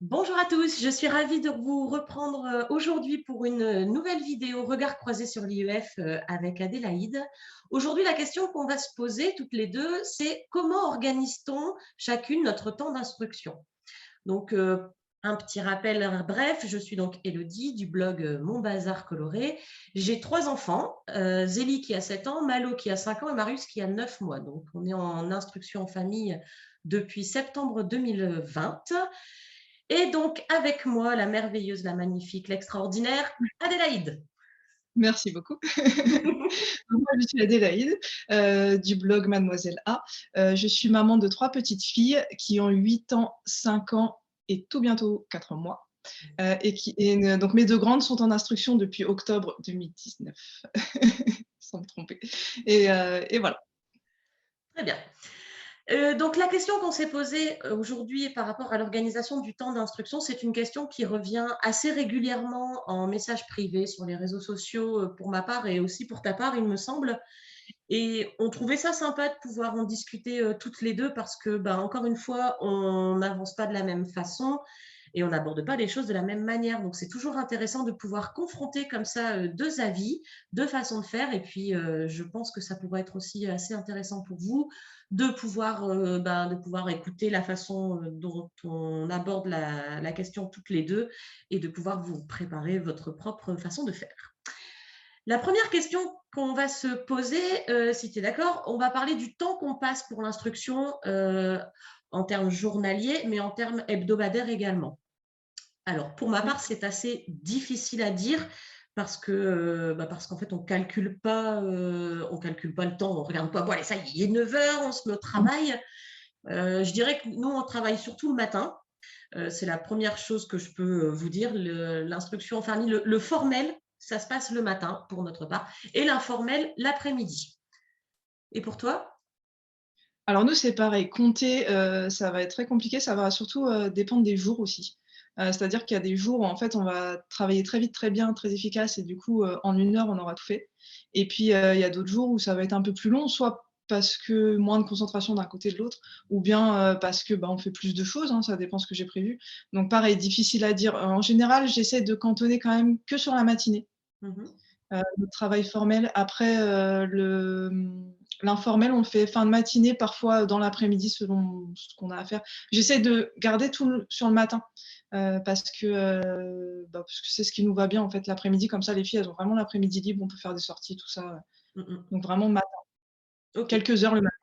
Bonjour à tous, je suis ravie de vous reprendre aujourd'hui pour une nouvelle vidéo Regard croisé sur l'IEF avec Adélaïde. Aujourd'hui, la question qu'on va se poser toutes les deux, c'est comment organise-t-on chacune notre temps d'instruction? Donc, un petit rappel bref, je suis donc Élodie du blog Mon Bazar Coloré. J'ai 3 enfants, Zélie qui a 7 ans, Malo qui a 5 ans et Marius qui a 9 mois. Donc, on est en instruction en famille depuis septembre 2020. Et donc, avec moi, la merveilleuse, la magnifique, l'extraordinaire Adélaïde. Merci beaucoup. Moi, je suis Adélaïde, du blog Mademoiselle A. Je suis maman de 3 petites filles qui ont 8 ans, 5 ans et tout bientôt 4 mois. Donc mes 2 grandes sont en instruction depuis octobre 2019, sans me tromper et voilà. Très bien. Donc, la question qu'on s'est posée aujourd'hui par rapport à l'organisation du temps d'instruction, c'est une question qui revient assez régulièrement en message privé sur les réseaux sociaux pour ma part et aussi pour ta part, il me semble. Et on trouvait ça sympa de pouvoir en discuter toutes les deux parce que, ben, encore une fois, on n'avance pas de la même façon et on n'aborde pas les choses de la même manière. Donc, c'est toujours intéressant de pouvoir confronter comme ça deux avis, deux façons de faire. Et puis, je pense que ça pourrait être aussi assez intéressant pour vous de pouvoir écouter la façon dont on aborde la question toutes les deux et de pouvoir vous préparer votre propre façon de faire. La première question qu'on va se poser, si tu es d'accord, on va parler du temps qu'on passe pour l'instruction en termes journaliers, mais en termes hebdomadaires également. Alors, pour ma part, c'est assez difficile à dire parce qu'en fait, on calcule pas le temps, on regarde pas, bon, allez, ça y est, il est 9 heures, on se met au travail. Je dirais que nous, on travaille surtout le matin. C'est la première chose que je peux vous dire. L'instruction en famille, le formel, ça se passe le matin pour notre part, et l'informel l'après-midi. Et pour toi? Alors nous, c'est pareil, compter, ça va être très compliqué, ça va surtout, dépendre des jours aussi. C'est-à-dire qu'il y a des jours où en fait, on va travailler très vite, très bien, très efficace et du coup, en 1 heure, on aura tout fait. Et puis, il y a d'autres jours où ça va être un peu plus long, soit parce que moins de concentration d'un côté et de l'autre, ou bien, parce que, bah, on fait plus de choses, hein, ça dépend ce que j'ai prévu. Donc pareil, difficile à dire. En général, j'essaie de cantonner quand même que sur la matinée. Mmh. Le travail formel. Après, l'informel, on le fait fin de matinée, parfois dans l'après-midi selon ce qu'on a à faire. J'essaie de garder tout sur le matin, parce que c'est ce qui nous va bien en fait l'après-midi, comme ça les filles elles ont vraiment l'après-midi libre, on peut faire des sorties, tout ça, Mmh mh. donc vraiment matin, OK. quelques heures le matin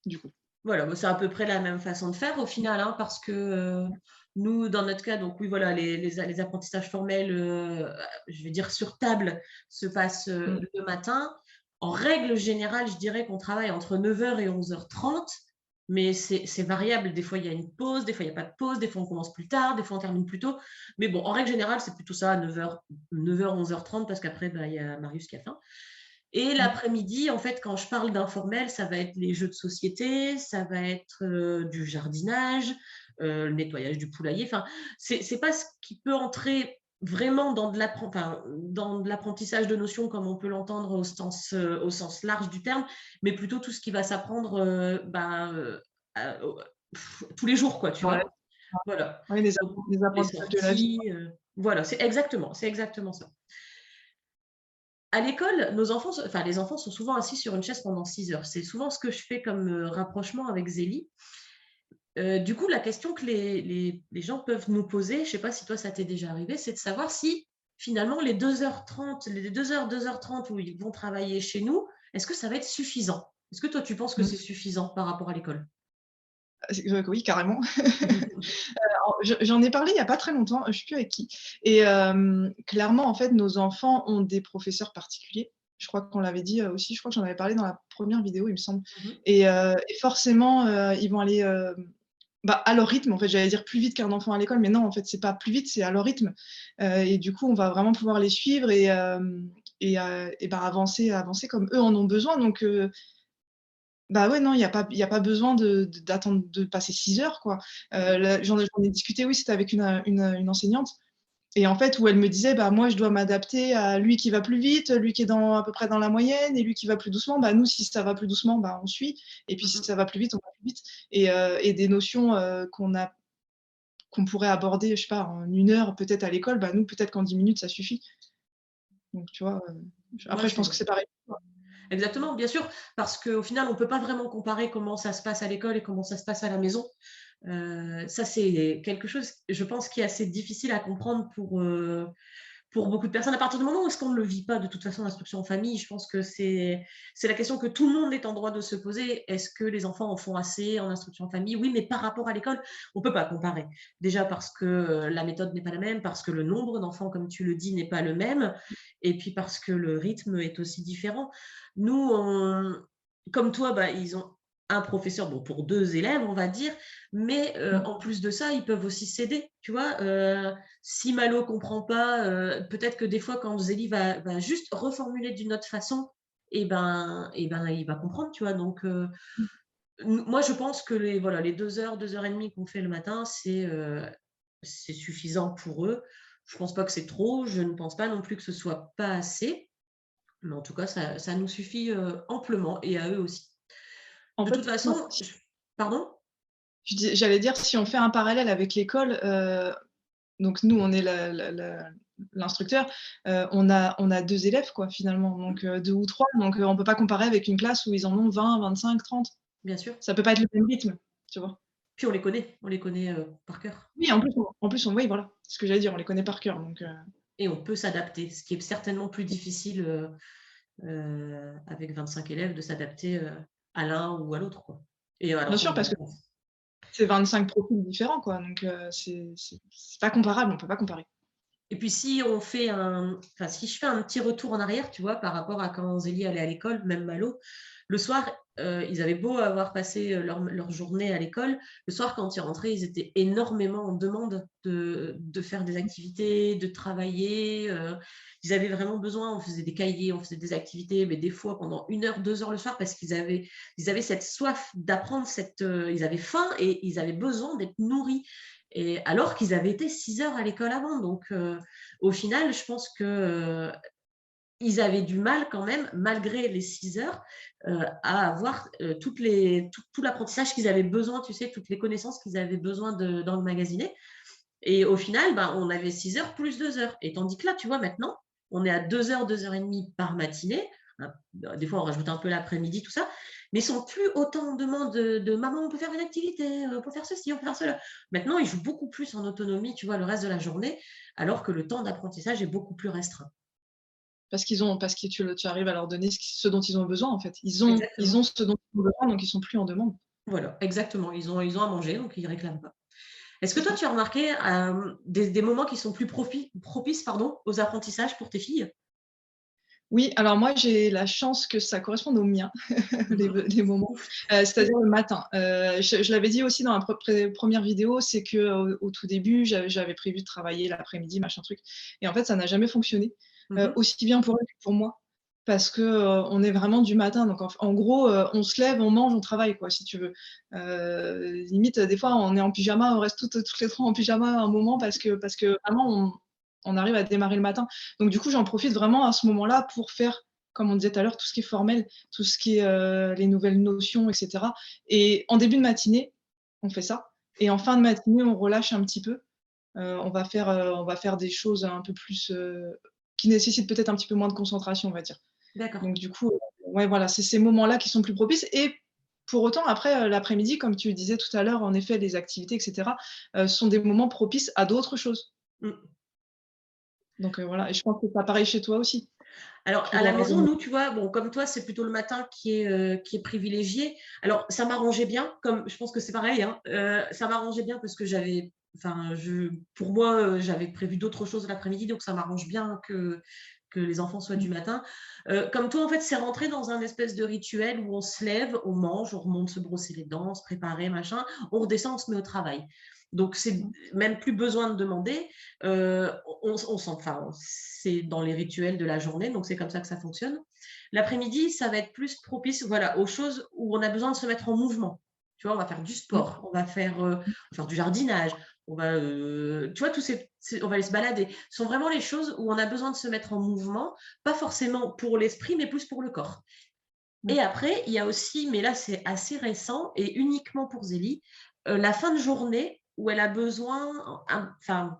du coup. Voilà, bah, c'est à peu près la même façon de faire au final, hein, parce que, nous, dans notre cas, donc oui, voilà, les apprentissages formels, je vais dire sur table, se passent, Mmh. le matin. En règle générale, je dirais qu'on travaille entre 9 heures et 11h30, mais c'est variable. Des fois, il y a une pause, des fois, il y a pas de pause, des fois, on commence plus tard, des fois, on termine plus tôt. Mais bon, en règle générale, c'est plutôt ça, 9h, 11h30, parce qu'après, bah, il y a Marius qui a faim. Et Mmh. l'après-midi, en fait, quand je parle d'informel, ça va être les jeux de société, ça va être, du jardinage, le nettoyage du poulailler. Enfin, c'est pas ce qui peut entrer vraiment dans de l'apprentissage de notions comme on peut l'entendre au sens large du terme, mais plutôt tout ce qui va s'apprendre, à au tous les jours quoi, tu Ouais, vois? Voilà. ouais, Donc les les apprentissages de la vie. sorties, voilà, c'est exactement ça. À l'école, les enfants sont souvent assis sur une chaise pendant 6 heures. C'est souvent ce que je fais comme, rapprochement avec Zélie. Du coup, la question que les gens peuvent nous poser, je ne sais pas si toi ça t'est déjà arrivé, c'est de savoir si finalement les 2h30, les 2 heures, 2h30 où ils vont travailler chez nous, est-ce que ça va être suffisant? Est-ce que toi tu penses que Mmh. c'est suffisant par rapport à l'école? Oui, carrément. Alors, j'en ai parlé il y a pas très longtemps, je sais plus avec qui et clairement, en fait, nos enfants ont des professeurs particuliers. Je crois qu'on l'avait dit, aussi, je crois que j'en avais parlé dans la première vidéo, il me semble Mmh mh. et forcément, ils vont aller, bah, à leur rythme, en fait. J'allais dire plus vite qu'un enfant à l'école, mais non, en fait, c'est pas plus vite, c'est à leur rythme, et du coup, on va vraiment pouvoir les suivre et bah, avancer comme eux en ont besoin donc bah, ouais, non, il y a pas besoin d'attendre de passer 6 heures, quoi. Mmh. Là, j'en ai discuté, oui, c'était avec une enseignante et en fait, où elle me disait: «Bah, moi, je dois m'adapter à lui qui va plus vite, lui qui est à peu près dans la moyenne et lui qui va plus doucement. Bah, nous, si ça va plus doucement, bah, on suit et puis Mmh si mh. ça va plus vite, on va plus vite» et des notions, qu'on pourrait aborder, je sais pas, en 1 heure peut-être à l'école, bah, nous, peut-être qu'en 10 minutes, ça suffit. Donc tu vois, Moi, après je pense que c'est pareil pour toi. exactement, bien sûr, parce qu'au final, on ne peut pas vraiment comparer comment ça se passe à l'école et comment ça se passe à la maison. Ça, c'est quelque chose, je pense, qui est assez difficile à comprendre pour beaucoup de personnes. À partir du moment où est-ce qu'on ne le vit pas, de toute façon, l'instruction en famille, je pense que c'est la question que tout le monde est en droit de se poser. Est-ce que les enfants en font assez en instruction en famille? Oui, mais par rapport à l'école, on ne peut pas comparer. Déjà parce que la méthode n'est pas la même, parce que le nombre d'enfants, comme tu le dis, n'est pas le même, et puis parce que le rythme est aussi différent. Nous, comme toi, bah, ils ont un professeur, bon, pour 2 élèves, on va dire, mais Mmh. en plus de ça, ils peuvent aussi s'aider, tu vois. Si Malo comprend pas, peut-être que des fois, quand Zélie va juste reformuler d'une autre façon, et ben, il va comprendre, tu vois. Donc, moi, je pense que voilà, les 2 heures, 2 heures et demie qu'on fait le matin, c'est suffisant pour eux. Je pense pas que c'est trop, je ne pense pas non plus que ce soit pas assez, mais en tout cas, ça nous suffit amplement, et à eux aussi. En De fait, toute ouais, façon, pardon? j'allais dire si on fait un parallèle avec l'école, donc nous on est l'instructeur, on a 2 élèves quoi finalement, donc 2 ou 3, donc on peut pas comparer avec une classe où ils en ont 20, 25, 30. Bien sûr. Ça peut pas être le même rythme, tu vois? Puis on les connaît par cœur. Oui, en plus on oui voilà, c'est ce que j'allais dire, on les connaît par cœur donc Et on peut s'adapter, ce qui est certainement plus difficile avec 25 élèves, de s'adapter à l'un ou à l'autre, quoi. Et à bien sûr l'ensemble de parce la que classe. c'est 25 profils différents quoi, donc c'est pas comparable, on peut pas comparer. Et puis si si je fais un petit retour en arrière, tu vois, par rapport à quand Zélie allait à l'école, même Malo, le soir, ils avaient beau avoir passé leur journée à l'école, le soir, quand ils rentraient, ils étaient énormément en demande de faire des activités, de travailler. Ils avaient vraiment besoin, on faisait des cahiers, on faisait des activités, mais des fois pendant 1 heure, 2 heures le soir, parce qu'ils avaient cette soif d'apprendre, ils avaient faim et ils avaient besoin d'être nourris. Et alors qu'ils avaient été 6 heures à l'école avant. Donc, au final, je pense que ils avaient du mal quand même, malgré les 6 heures, à avoir tout l'apprentissage qu'ils avaient besoin, tu sais, toutes les connaissances qu'ils avaient besoin d'emmagasiner. Et au final, ben, on avait 6 heures plus 2 heures. Et tandis que là, tu vois, maintenant, on est à 2 heures, 2 heures et demie par matinée. Hein, des fois, on rajoute un peu l'après-midi, tout ça. Mais ils sont plus autant en demande de maman, on peut faire une activité, on peut faire ceci, on peut faire cela. Maintenant, ils jouent beaucoup plus en autonomie, tu vois, le reste de la journée, alors que le temps d'apprentissage est beaucoup plus restreint. Parce que tu arrives à leur donner ce dont ils ont besoin en fait. Ils ont Exactement. ce dont ils ont besoin, donc ils sont plus en demande. Voilà, exactement. Ils ont à manger, donc ils ne réclament pas. Est-ce que C'est toi, ça. tu as remarqué des moments qui sont plus propices, pardon, aux apprentissages pour tes filles? Oui, alors moi j'ai la chance que ça corresponde aux miens, Mhm. les moments, Ouf. c'est-à-dire le matin. Je l'avais dit aussi dans la première vidéo, c'est qu'au tout début, j'avais prévu de travailler l'après-midi, machin truc et en fait ça n'a jamais fonctionné, Mhm. aussi bien pour eux que pour moi parce que, on est vraiment du matin donc en gros, on se lève, on mange, on travaille quoi si tu veux. Limite, des fois on est en pyjama, on reste toutes les 3 en pyjama un moment parce que vraiment on arrive à démarrer le matin. Donc du coup, j'en profite vraiment à ce moment-là pour faire, comme on disait tout à l'heure, tout ce qui est formel, tout ce qui est, les nouvelles notions et cetera et en début de matinée, on fait ça et en fin de matinée, on relâche un petit peu. On va faire des choses un peu plus, qui nécessitent peut-être un petit peu moins de concentration, on va dire. D'accord. Donc du coup, ouais, voilà, c'est ces moments-là qui sont plus propices et pour autant après, l'après-midi, comme tu disais tout à l'heure, en effet, les activités et cetera, sont des moments propices à d'autres choses. Mm. Donc voilà et je pense que c'est pas pareil chez toi aussi? Alors, Tu à dois la avoir des maison, mo nous, tu vois, bon, comme toi, c'est plutôt le matin qui est privilégié. Alors, ça m'arrangeait bien, comme je pense que c'est pareil, hein, ça m'arrangeait bien parce que pour moi, j'avais prévu d'autres choses l'après-midi, donc ça m'arrange bien que les enfants soient mmh, du matin. Comme toi, en fait, c'est rentré dans un espèce de rituel où on se lève, on mange, on remonte se brosser les dents, se préparer, machin, on redescend, on se met au travail. Donc, c'est mmh, même plus besoin de demander. C'est dans les rituels de la journée, donc c'est comme ça que ça fonctionne. L'après-midi, ça va être plus propice, voilà, aux choses où on a besoin de se mettre en mouvement. Tu vois, on va faire du mmh, sport, on va faire du jardinage, tu vois, on va aller se balader. Ce sont vraiment les choses où on a besoin de se mettre en mouvement, pas forcément pour l'esprit, mais plus pour le corps. mmh, Et après, il y a aussi, mais là c'est assez récent et uniquement pour Zélie, la fin de journée. où elle a besoin, enfin,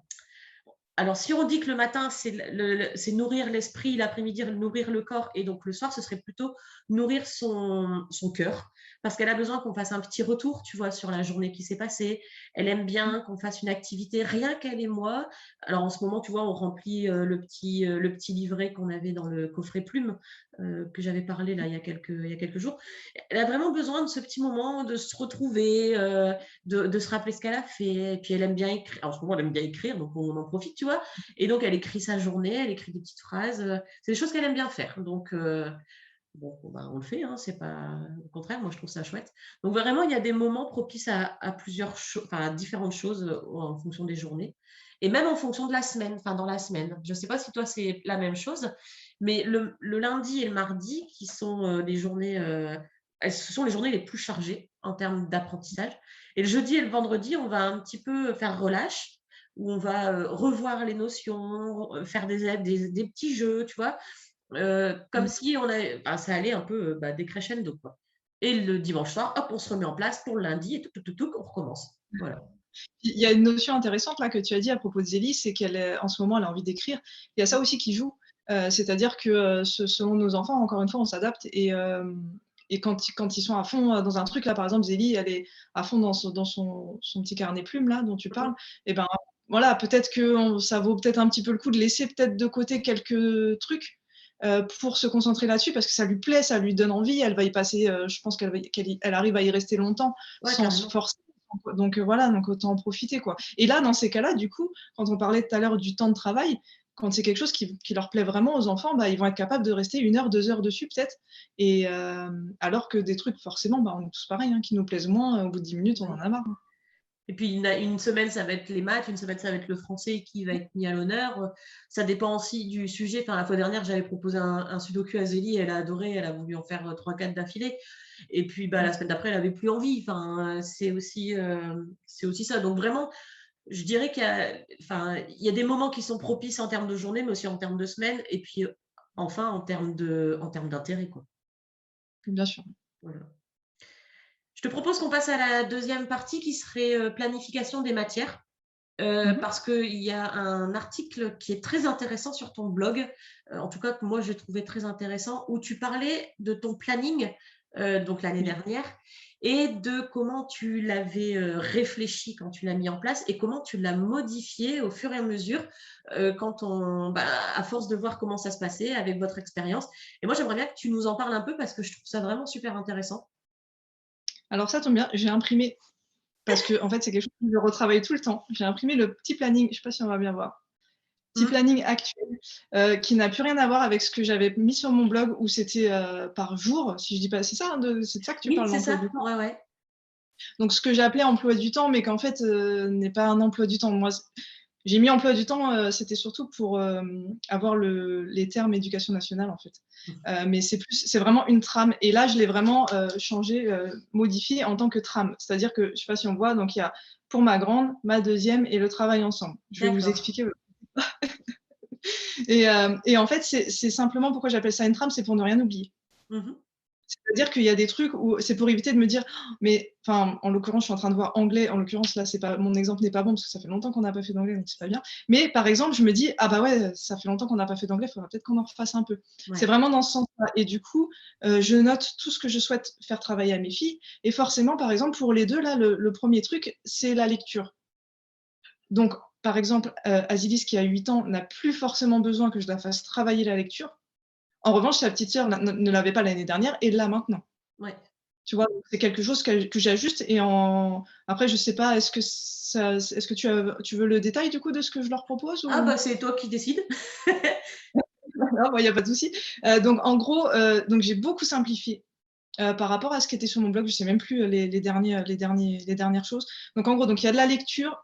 alors, si on dit que le matin, c'est nourrir l'esprit, l'après-midi, nourrir le corps, et donc le soir, ce serait plutôt nourrir son cœur, parce qu'elle a besoin qu'on fasse un petit retour, tu vois, sur la journée qui s'est passée. Elle aime bien qu'on fasse une activité, rien qu'elle et moi. Alors, en ce moment, tu vois, on remplit le petit livret qu'on avait dans le coffret plume, que j'avais parlé là il y a quelques jours. Elle a vraiment besoin de ce petit moment, de se retrouver, de se rappeler ce qu'elle a fait. Et puis elle aime bien écrire. En ce moment, elle aime bien écrire, donc on en profite, tu vois. Et donc elle écrit sa journée, elle écrit des petites phrases. C'est des choses qu'elle aime bien faire. Donc bon, bah, on le fait, hein, c'est pas au contraire, moi je trouve ça chouette. Donc vraiment, il y a des moments propices à plusieurs choses, enfin à différentes choses en fonction des journées. Et même en fonction de la semaine, enfin dans la semaine. Je ne sais pas si toi c'est la même chose, mais le lundi et le mardi, qui sont les journées, ce sont les journées les plus chargées en termes d'apprentissage. Et le jeudi et le vendredi, on va un petit peu faire relâche, où on va revoir les notions, faire des petits jeux, tu vois, comme si ça allait un peu décrescendo, quoi. Et le dimanche soir, hop, on se remet en place pour le lundi et tout, on recommence. Voilà. Il y a une notion intéressante là que tu as dit à propos de Zélie, c'est en ce moment, elle a envie d'écrire. Il y a ça aussi qui joue. C'est-à-dire que selon nos enfants, encore une fois, on s'adapte et quand ils sont à fond dans un truc, là, par exemple, Zélie, elle est à fond dans son petit carnet plume là dont tu parles. Et ben voilà, peut-être que ça vaut peut-être un petit peu le coup de laisser peut-être de côté quelques trucs pour se concentrer là-dessus parce que ça lui plaît, ça lui donne envie. Elle va y passer, je pense qu'elle arrive à y rester longtemps Ouais, sans se carrément. forcer. Donc voilà, donc autant en profiter, quoi. Et là, dans ces cas-là, du coup, quand on parlait tout à l'heure du temps de travail, quand c'est quelque chose qui leur plaît vraiment aux enfants, bah, ils vont être capables de rester 1 heure, 2 heures dessus peut-être. Et alors que des trucs, forcément, bah, on est tous pareils, hein, qui nous plaisent moins, au bout de 10 minutes, on en Oui. a marre, hein. Et puis une semaine, ça va être les maths, une semaine, ça va être le français qui va être mis à l'honneur. Ça dépend aussi du sujet. Enfin, la fois dernière, j'avais proposé un sudoku à Zélie, elle a adoré, elle a voulu en faire 3-4 d'affilée. Et puis bah, la semaine d'après, elle avait plus envie. Enfin, c'est aussi ça. Donc vraiment, je dirais il y a des moments qui sont propices en termes de journée, mais aussi en termes de semaine. Et puis enfin, en termes d'intérêt, quoi. Bien sûr. Voilà. Je te propose qu'on passe à la deuxième partie qui serait planification des matières. Mmh. Parce qu'il y a un article qui est très intéressant sur ton blog, en tout cas que moi j'ai trouvé très intéressant, où tu parlais de ton planning, donc l'année Oui. dernière, et de comment tu l'avais réfléchi quand tu l'as mis en place et comment tu l'as modifié au fur et à mesure à force de voir comment ça se passait avec votre expérience. Et moi j'aimerais bien que tu nous en parles un peu parce que je trouve ça vraiment super intéressant. Alors ça tombe bien, j'ai imprimé parce que en fait, c'est quelque chose que je retravaille tout le temps. J'ai imprimé le petit planning, je sais pas si on va bien voir. Petit Mmh. planning actuel, qui n'a plus rien à voir avec ce que j'avais mis sur mon blog où c'était, par jour, si je dis pas c'est ça, hein, c'est de ça que tu Oui, parles, c'est l'emploi ça. du temps? Ouais, ouais. Donc ce que j'ai appelé emploi du temps, mais qu'en fait, n'est pas un emploi du temps. Moi, j'ai mis emploi du temps, c'était surtout pour, avoir les termes éducation nationale, en fait. Mais c'est vraiment une trame et là, je l'ai vraiment, changé, modifié en tant que trame. C'est-à-dire que, je sais pas si on voit, donc il y a pour ma grande, ma deuxième et le travail ensemble. Je vais vous D'accord. expliquer. Et en fait, c'est simplement pourquoi j'appelle ça une trame, c'est pour ne rien oublier. Mmh. C'est-à-dire qu'il y a des trucs où c'est pour éviter de me dire: «Mais» enfin, en l'occurrence, je suis en train de voir anglais, en l'occurrence, là, c'est pas mon exemple n'est pas bon parce que ça fait longtemps qu'on n'a pas fait d'anglais, donc c'est pas bien. Mais par exemple, je me dis: «Ah bah ouais, ça fait longtemps qu'on n'a pas fait d'anglais, il faudra peut-être qu'on en refasse un peu». C'est Ouais. vraiment dans ce sens-là et du coup, je note tout ce que je souhaite faire travailler à mes filles et forcément, par exemple, pour les 2 là, le 1er truc, c'est la lecture. Donc, par exemple, Azilis qui a 8 ans n'a plus forcément besoin que je la fasse travailler la lecture. En revanche, sa petite sœur ne l'avait pas l'année dernière et l'a maintenant. Ouais. Tu vois? C'est quelque chose que j'ajuste et après je sais pas, est-ce que tu veux le détail du coup de ce que je leur propose Ah ou? bah, c'est toi qui décides. Non, moi il y a pas de souci. Donc en gros, donc j'ai beaucoup simplifié, par rapport à ce qui était sur mon blog, je sais même plus, les dernières choses. Donc en gros, donc il y a de la lecture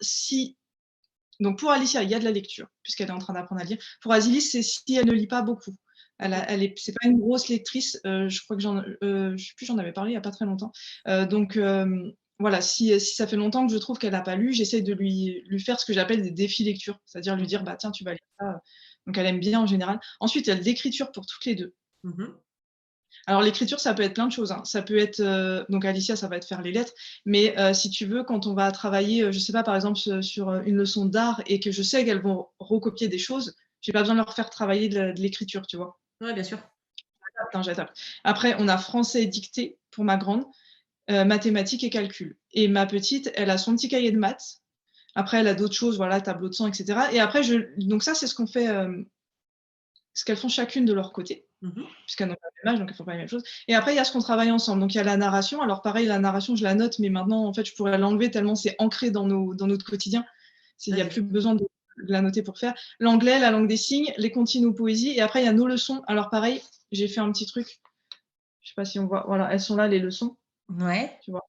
donc pour Alicia, il y a de la lecture, puisqu'elle est en train d'apprendre à lire. Pour Azilis, c'est si elle ne lit pas beaucoup. C'est pas une grosse lectrice, je crois que je sais plus, j'en avais parlé il y a pas très longtemps. Donc voilà, si ça fait longtemps que je trouve qu'elle n'a pas lu, j'essaie de lui faire ce que j'appelle des défis lecture, c'est-à-dire lui dire: OK. «Bah tiens, tu vas lire ça», donc elle aime bien en général. Ensuite, il y a de l'écriture pour toutes les 2. Mmh mh. Alors l'écriture, ça peut être plein de choses, hein. Ça peut être, donc Alicia, ça va être faire les lettres, mais si tu veux, quand on va travailler, je sais pas, par exemple, sur, une leçon d'art et que je sais qu'elles vont recopier des choses, j'ai pas besoin de leur faire travailler de l'écriture, tu vois? Ouais, bien sûr. J'adapte, hein, j'adapte. Après, on a français dictée pour ma grande, mathématiques et calcul et ma petite, elle a son petit cahier de maths. Après, elle a d'autres choses, voilà, tableau de sang et cetera et après donc ça, c'est ce qu'on fait, ce qu'elles font chacune de leur côté. Mmh. Puisqu'elles n'ont pas le même âge, donc elles font pas les mêmes choses. Et après, il y a ce qu'on travaille ensemble. Donc il y a la narration. Alors pareil, la narration, je la note, mais maintenant, en fait, je pourrais l'enlever tellement c'est ancré dans notre quotidien. Il y a Ouais. plus besoin de la noter pour faire. L'anglais, la langue des signes, les comptines ou poésie. Et après, il y a nos leçons. Alors pareil, j'ai fait un petit truc. Je sais pas si on voit. Voilà, elles sont là, les leçons. Ouais. Tu vois.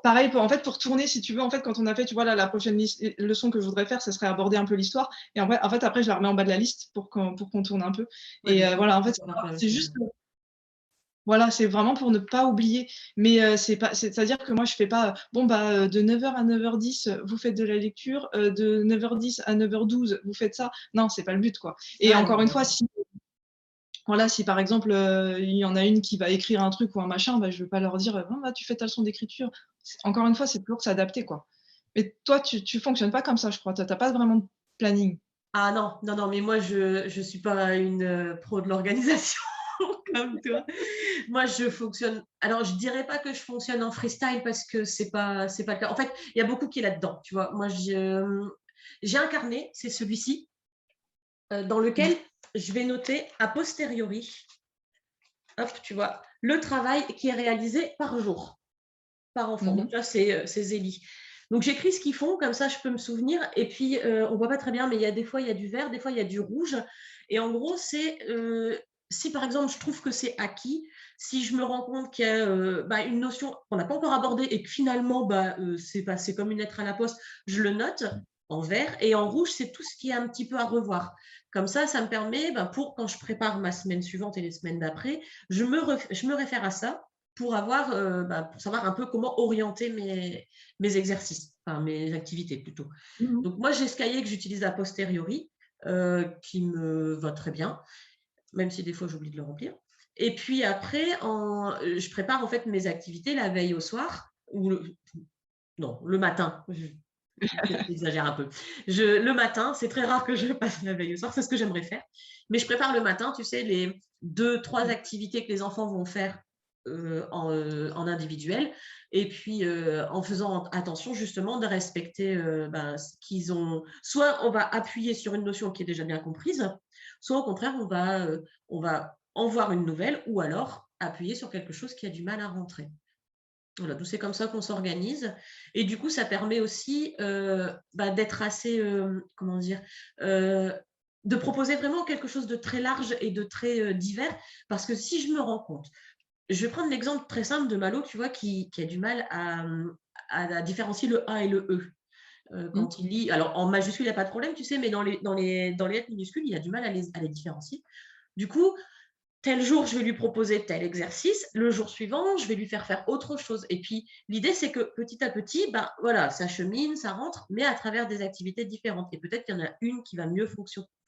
Pareil, en fait, pour tourner, si tu veux, en fait, quand on a fait, tu vois, là, la prochaine leçon que je voudrais faire, ça serait aborder un peu l'histoire. Et en fait, après, je la remets en bas de la liste pour qu'on tourne un peu. Ouais, Et bien sûr, voilà, en c'est fait, pas faire la même c'est chose. juste. Voilà, c'est vraiment pour ne pas oublier. Mais, c'est-à-dire que moi je fais pas, bon bah, de 9h à 9h10, vous faites de la lecture, de 9h10 à 9h12, vous faites ça. Non, c'est pas le but, quoi. Et Ouais, non, encore une bien fois, sûr. si voilà, si par exemple, il y en a une qui va écrire un truc ou un machin, bah, je vais pas leur dire: «Bon bah, tu fais ta leçon d'écriture». Encore une fois, c'est toujours s'adapter, quoi. Mais toi, tu fonctionnes pas comme ça, je crois. Toi, tu as pas vraiment de planning? Ah non, non, non, mais moi je suis pas une, pro de l'organisation comme toi. Moi, je fonctionne alors je dirais pas que je fonctionne en freestyle parce que c'est pas le cas. En fait, il y a beaucoup qui est là-dedans, tu vois? Moi, j'ai un carnet, c'est celui-ci, dans Mmh. lequel je vais noter a posteriori, hop, tu vois? Le travail qui est réalisé par jour, par enfant. Mmh Donc mh. là, c'est Zélie. Donc j'écris ce qu'ils font, comme ça je peux me souvenir et puis, on voit pas très bien, mais il y a des fois, il y a du vert, des fois, il y a du rouge et en gros, c'est, si par exemple, je trouve que c'est acquis, si je me rends compte qu'il y a, bah, une notion qu'on n'a pas encore abordée et que finalement, bah, c'est passé comme une lettre à la poste, je le note en vert et en rouge, c'est tout ce qui est un petit peu à revoir. Comme ça me permet, bah, pour quand je prépare ma semaine suivante et les semaines d'après, je me réfère à ça pour avoir, bah, pour savoir un peu comment orienter mes exercices, enfin mes activités plutôt. Mmh. Donc moi, j'ai ce cahier que j'utilise a posteriori, qui me va très bien, même si des fois j'oublie de le remplir. Et puis après, je prépare en fait mes activités la veille au soir ou non, le matin. J'exagère un peu. Le matin, c'est très rare que je passe la veille au soir, c'est ce que j'aimerais faire. Mais je prépare le matin, tu sais, les deux, trois activités que les enfants vont faire en individuel. Et puis, en faisant attention justement de respecter ben, ce qu'ils ont. Soit on va appuyer sur une notion qui est déjà bien comprise, soit au contraire, on va en voir une nouvelle ou alors appuyer sur quelque chose qui a du mal à rentrer. Voilà, donc c'est comme ça qu'on s'organise et du coup, ça permet aussi, bah, d'être assez, comment dire? Heu, de proposer vraiment quelque chose de très large et de très, divers parce que si je me rends compte je vais prendre l'exemple très simple de Malo, tu vois, qui a du mal à différencier le A et le E, Mmh. quand il lit alors en majuscule, il y a pas de problème, tu sais, mais dans les lettres minuscules, il a du mal à les différencier. Du coup, tel jour, je vais lui proposer tel exercice, le jour suivant, je vais lui faire faire autre chose. Et puis, l'idée, c'est que petit à petit, ben, voilà, ça chemine, ça rentre, mais à travers des activités différentes. Et peut-être qu'il y en a une qui va mieux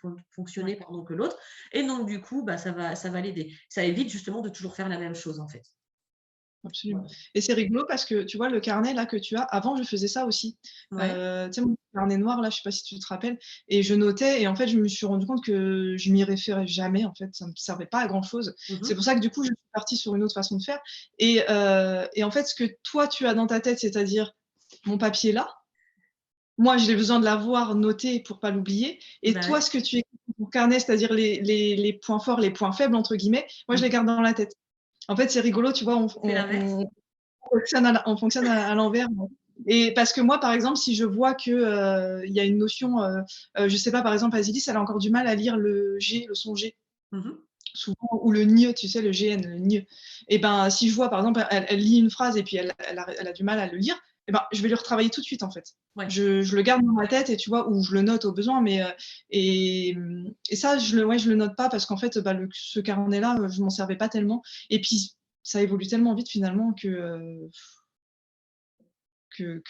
Ouais. fonctionner pardon, que l'autre. Et donc, du coup, bah, ça va l'aider. Ça évite justement de toujours faire la même chose, en fait. Absolument Voilà. et c'est rigolo parce que tu vois le carnet là que tu as, avant je faisais ça aussi. Ouais. Tu sais mon carnet noir là, je sais pas si tu te rappelles et je notais et en fait je me suis rendu compte que je m'y référais jamais en fait, ça me servait pas à grand chose. C'est Mmh. pour ça que du coup je suis partie sur une autre façon de faire et en fait ce que toi tu as dans ta tête, c'est-à-dire mon papier là, moi j'ai besoin de l'avoir noté pour pas l'oublier et Bah, toi ouais. ce que tu écris sur ton carnet, c'est-à-dire les «points forts», les «points faibles» entre guillemets, moi je les Mmh. garde dans la tête. En fait, c'est rigolo, tu vois? On fait l'inverse? On fonctionne à l'envers, et parce que moi, par exemple, si je vois que, il y a une notion, je sais pas, par exemple, Azilis, elle a encore du mal à lire le G, le son G, Mmh. souvent ou le gne, tu sais, le GN, le gne et ben, si je vois, par exemple, elle lit une phrase et puis elle a du mal à le lire et ben, je vais le retravailler tout de suite, en fait. Ouais. Je le garde dans ma tête et tu vois? Ou je le note au besoin, mais et ça, je le note pas parce qu'en fait, bah, ce carnet-là, je m'en servais pas tellement et puis ça évolue tellement vite finalement que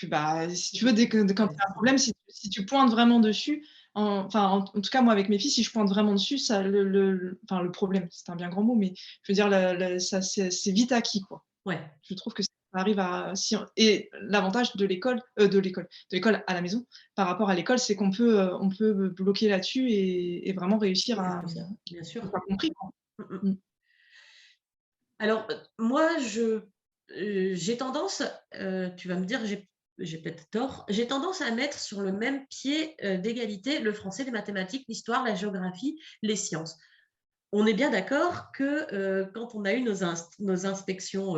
bah, si tu veux, dès que quand Ouais, tu as un c'est problème, si tu pointes vraiment dessus, En tout cas, moi, avec mes filles, si je pointe vraiment dessus, ça le problème, c'est un bien grand mot, mais je veux dire, ça, c'est vite acquis, quoi. Ouais, Je trouve que ça arrive à si on et l'avantage de l'école à la maison, par rapport à l'école, c'est on peut bloquer là-dessus et vraiment réussir et à c'est ça, bien sûr. être compris, quoi. Mmh mh. Mmh. Alors, moi, j'ai tendance, tu vas me dire, j'ai peut-être tort, j'ai tendance à mettre sur le même pied, d'égalité le français, les mathématiques, l'histoire, la géographie, les sciences. On est bien d'accord que, quand on a eu nos inspections,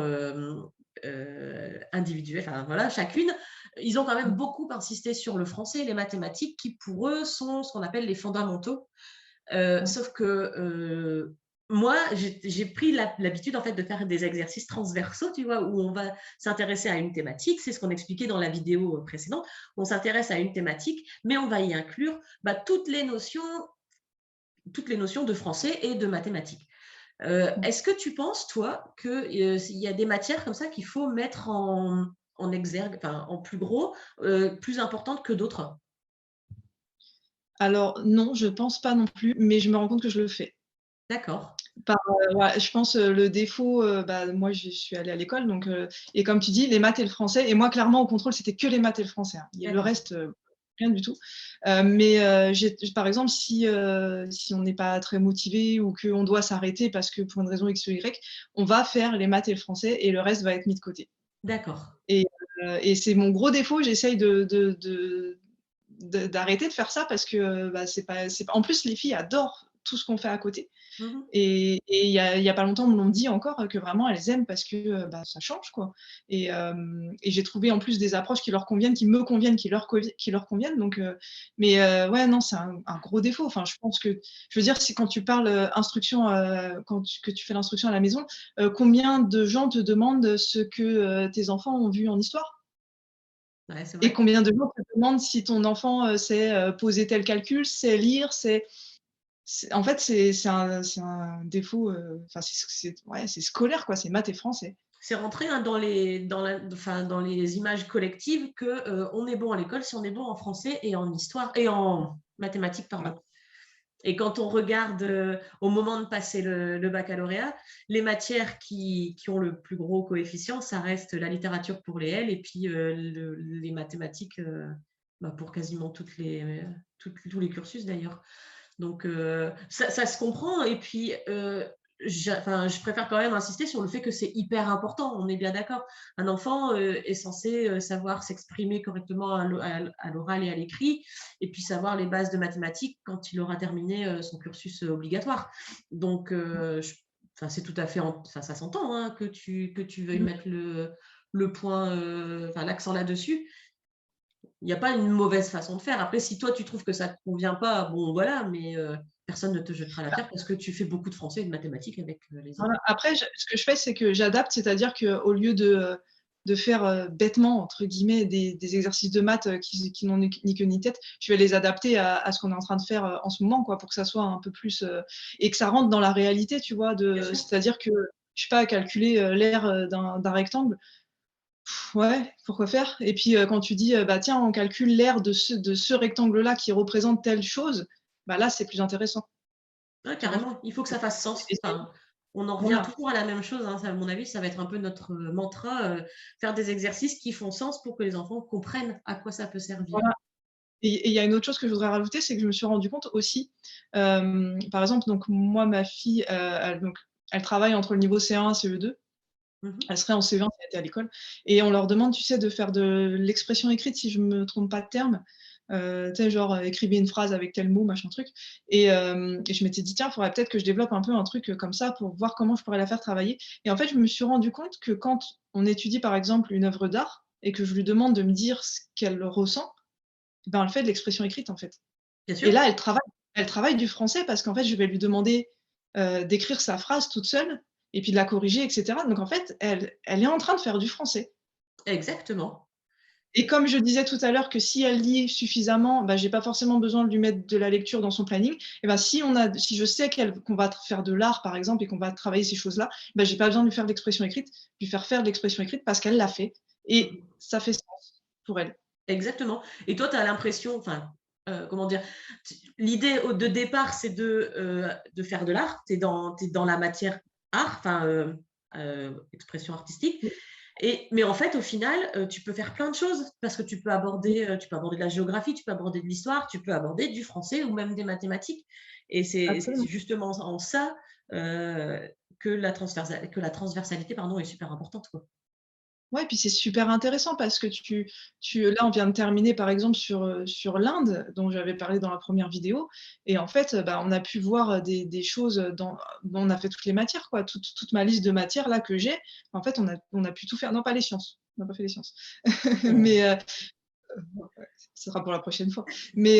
individuelles, enfin voilà, chacune, ils ont quand même Mmh. beaucoup insisté sur le français et les mathématiques qui, pour eux, sont ce qu'on appelle les fondamentaux. Ouais. Sauf que, moi, j'ai pris l'habitude, en fait, de faire des exercices transversaux, tu vois? Où on va s'intéresser à une thématique, c'est ce qu'on expliquait dans la vidéo, précédente. On s'intéresse à une thématique, mais on va y inclure, bah, toutes les notions de français et de mathématiques. Mmh. Est-ce que tu penses, toi, que, il y a des matières comme ça qu'il faut mettre en exergue, enfin, en plus gros, plus importantes que d'autres? Alors non, je pense pas non plus, mais je me rends compte que je le fais. D'accord. Ouais, je pense, le défaut, bah, moi, je suis allée à l'école donc et comme tu dis, les maths et le français et moi, clairement, au contrôle, c'était que les maths et le français, hein. Et le D'accord. reste, rien du tout. Mais par exemple, si on n'est pas très motivé ou qu'on doit s'arrêter parce que pour une raison X ou Y, on va faire les maths et le français et le reste va être mis de côté. D'accord. Et et c'est mon gros défaut, j'essaye d'arrêter de faire ça parce que, bah, c'est pas en plus, les filles adorent tout ce qu'on fait à côté. Mmh mh. Et il y a pas longtemps, on me l'ont dit encore, que vraiment elles aiment parce que, bah, ça change, quoi. Et j'ai trouvé en plus des approches qui leur conviennent, qui me conviennent, qui leur conviennent donc mais ouais, non, c'est un gros défaut. Enfin, je pense que je veux dire, si quand tu parles, instruction, que tu fais l'instruction à la maison, combien de gens te demandent ce que, tes enfants ont vu en histoire? Ouais, c'est Et vrai. combien de gens te demandent si ton enfant, sait, poser tel calcul, sait lire, en fait, c'est un défaut, enfin, ouais, c'est scolaire, quoi, c'est maths et français. C'est rentré, hein, dans les images collectives que, on est bon à l'école si on est bon en français et en histoire et en mathématiques, Voilà. pardon. Et quand on regarde, au moment de passer le baccalauréat, les matières qui ont le plus gros coefficient, ça reste la littérature pour les L et puis, les mathématiques, bah, pour quasiment tous les cursus d'ailleurs. Donc ça se comprend et puis, je préfère quand même insister sur le fait que c'est hyper important, on est bien d'accord. Un enfant, est censé, savoir s'exprimer correctement à l'oral et à l'écrit et puis savoir les bases de mathématiques quand il aura terminé, son cursus, obligatoire. Donc j enfin, c'est tout à fait enfin, ça s'entend, hein, que tu veuilles Mmh. mettre le point, enfin, l'accent là-dessus. Il y a pas une mauvaise façon de faire. Après, si toi, tu trouves que ça te convient pas, bon, voilà, mais personne ne te jettera la pierre parce que tu fais beaucoup de français et de mathématiques avec, les Voilà. enfants. Après, ce que je fais, c'est que j'adapte, c'est-à-dire qu'au lieu de faire, «bêtement» entre guillemets des exercices de maths, qui n'ont ni queue ni tête, je vais les adapter à ce qu'on est en train de faire, en ce moment, quoi, pour que ça soit un peu plus, et que ça rentre dans la réalité, tu vois? Bien sûr. C'est-à-dire que, je sais pas, calculer, l'aire, d'un rectangle, ouais, pourquoi faire? Et puis, quand tu dis, «Bah, tiens, on calcule l'aire de ce rectangle-là qui représente telle chose», bah, là, c'est plus intéressant, Ouais, tu vois? carrément, il faut que ça fasse sens. Et Enfin, on en revient voilà. toujours à la même chose, hein, ça, à mon avis, ça va être un peu notre, mantra, faire des exercices qui font sens pour que les enfants comprennent à quoi ça peut servir. Voilà. Et il y a une autre chose que je voudrais rajouter, c'est que je me suis rendu compte aussi, par exemple, donc moi, ma fille, elle travaille entre le niveau C1 et CE2. Mmh mh. Elle serait en C20 si elle était à l'école et on leur demande, tu sais, de faire de l'expression écrite, si je me trompe pas de terme. Tu sais, genre, écrivez une phrase avec tel mot, machin truc et je m'étais dit: «Tiens, il faudrait peut-être que je développe un peu un truc, comme ça pour voir comment je pourrais la faire travailler» et en fait, je me suis rendu compte que quand on étudie, par exemple, une œuvre d'art et que je lui demande de me dire ce qu'elle ressent, ben, elle fait de l'expression écrite, en fait. Bien Et sûr, là, elle travaille du français parce qu'en fait, je vais lui demander, d'écrire sa phrase toute seule et puis de la corriger et cetera. Donc en fait, elle est en train de faire du français exactement. et comme je disais tout à l'heure que si elle lit suffisamment, bah, j'ai pas forcément besoin de lui mettre de la lecture dans son planning et ben, si je sais qu'on va faire de l'art, par exemple, et qu'on va travailler ces choses-là, bah, j'ai pas besoin de lui faire de l'expression écrite, lui faire faire de l'expression écrite parce qu'elle l'a fait Mmh et mh. ça fait sens pour elle. Exactement et toi, tu as l'impression, enfin, comment dire? L'idée de départ, c'est de faire de l'art. Tu es dans la matière art, enfin, expression artistique. Mais en fait, au final, tu peux faire plein de choses parce que tu peux aborder de la géographie, tu peux aborder de l'histoire, tu peux aborder du français ou même des mathématiques. Et c'est Absolument. justement en ça, heu, que la transversalité, pardon, est super importante, quoi. Ouais, puis c'est super intéressant parce que là, on vient de terminer, par exemple, sur l'Inde, dont j'avais parlé dans la première vidéo et en fait, bah, on a pu voir, des choses, on a fait toutes les matières, quoi. Toute ma liste de matières là que j'ai, en fait, on a pu tout faire. Non, pas les sciences, on n'a pas fait les sciences. Oh. Mais, ouais, ce sera pour la prochaine fois. Mais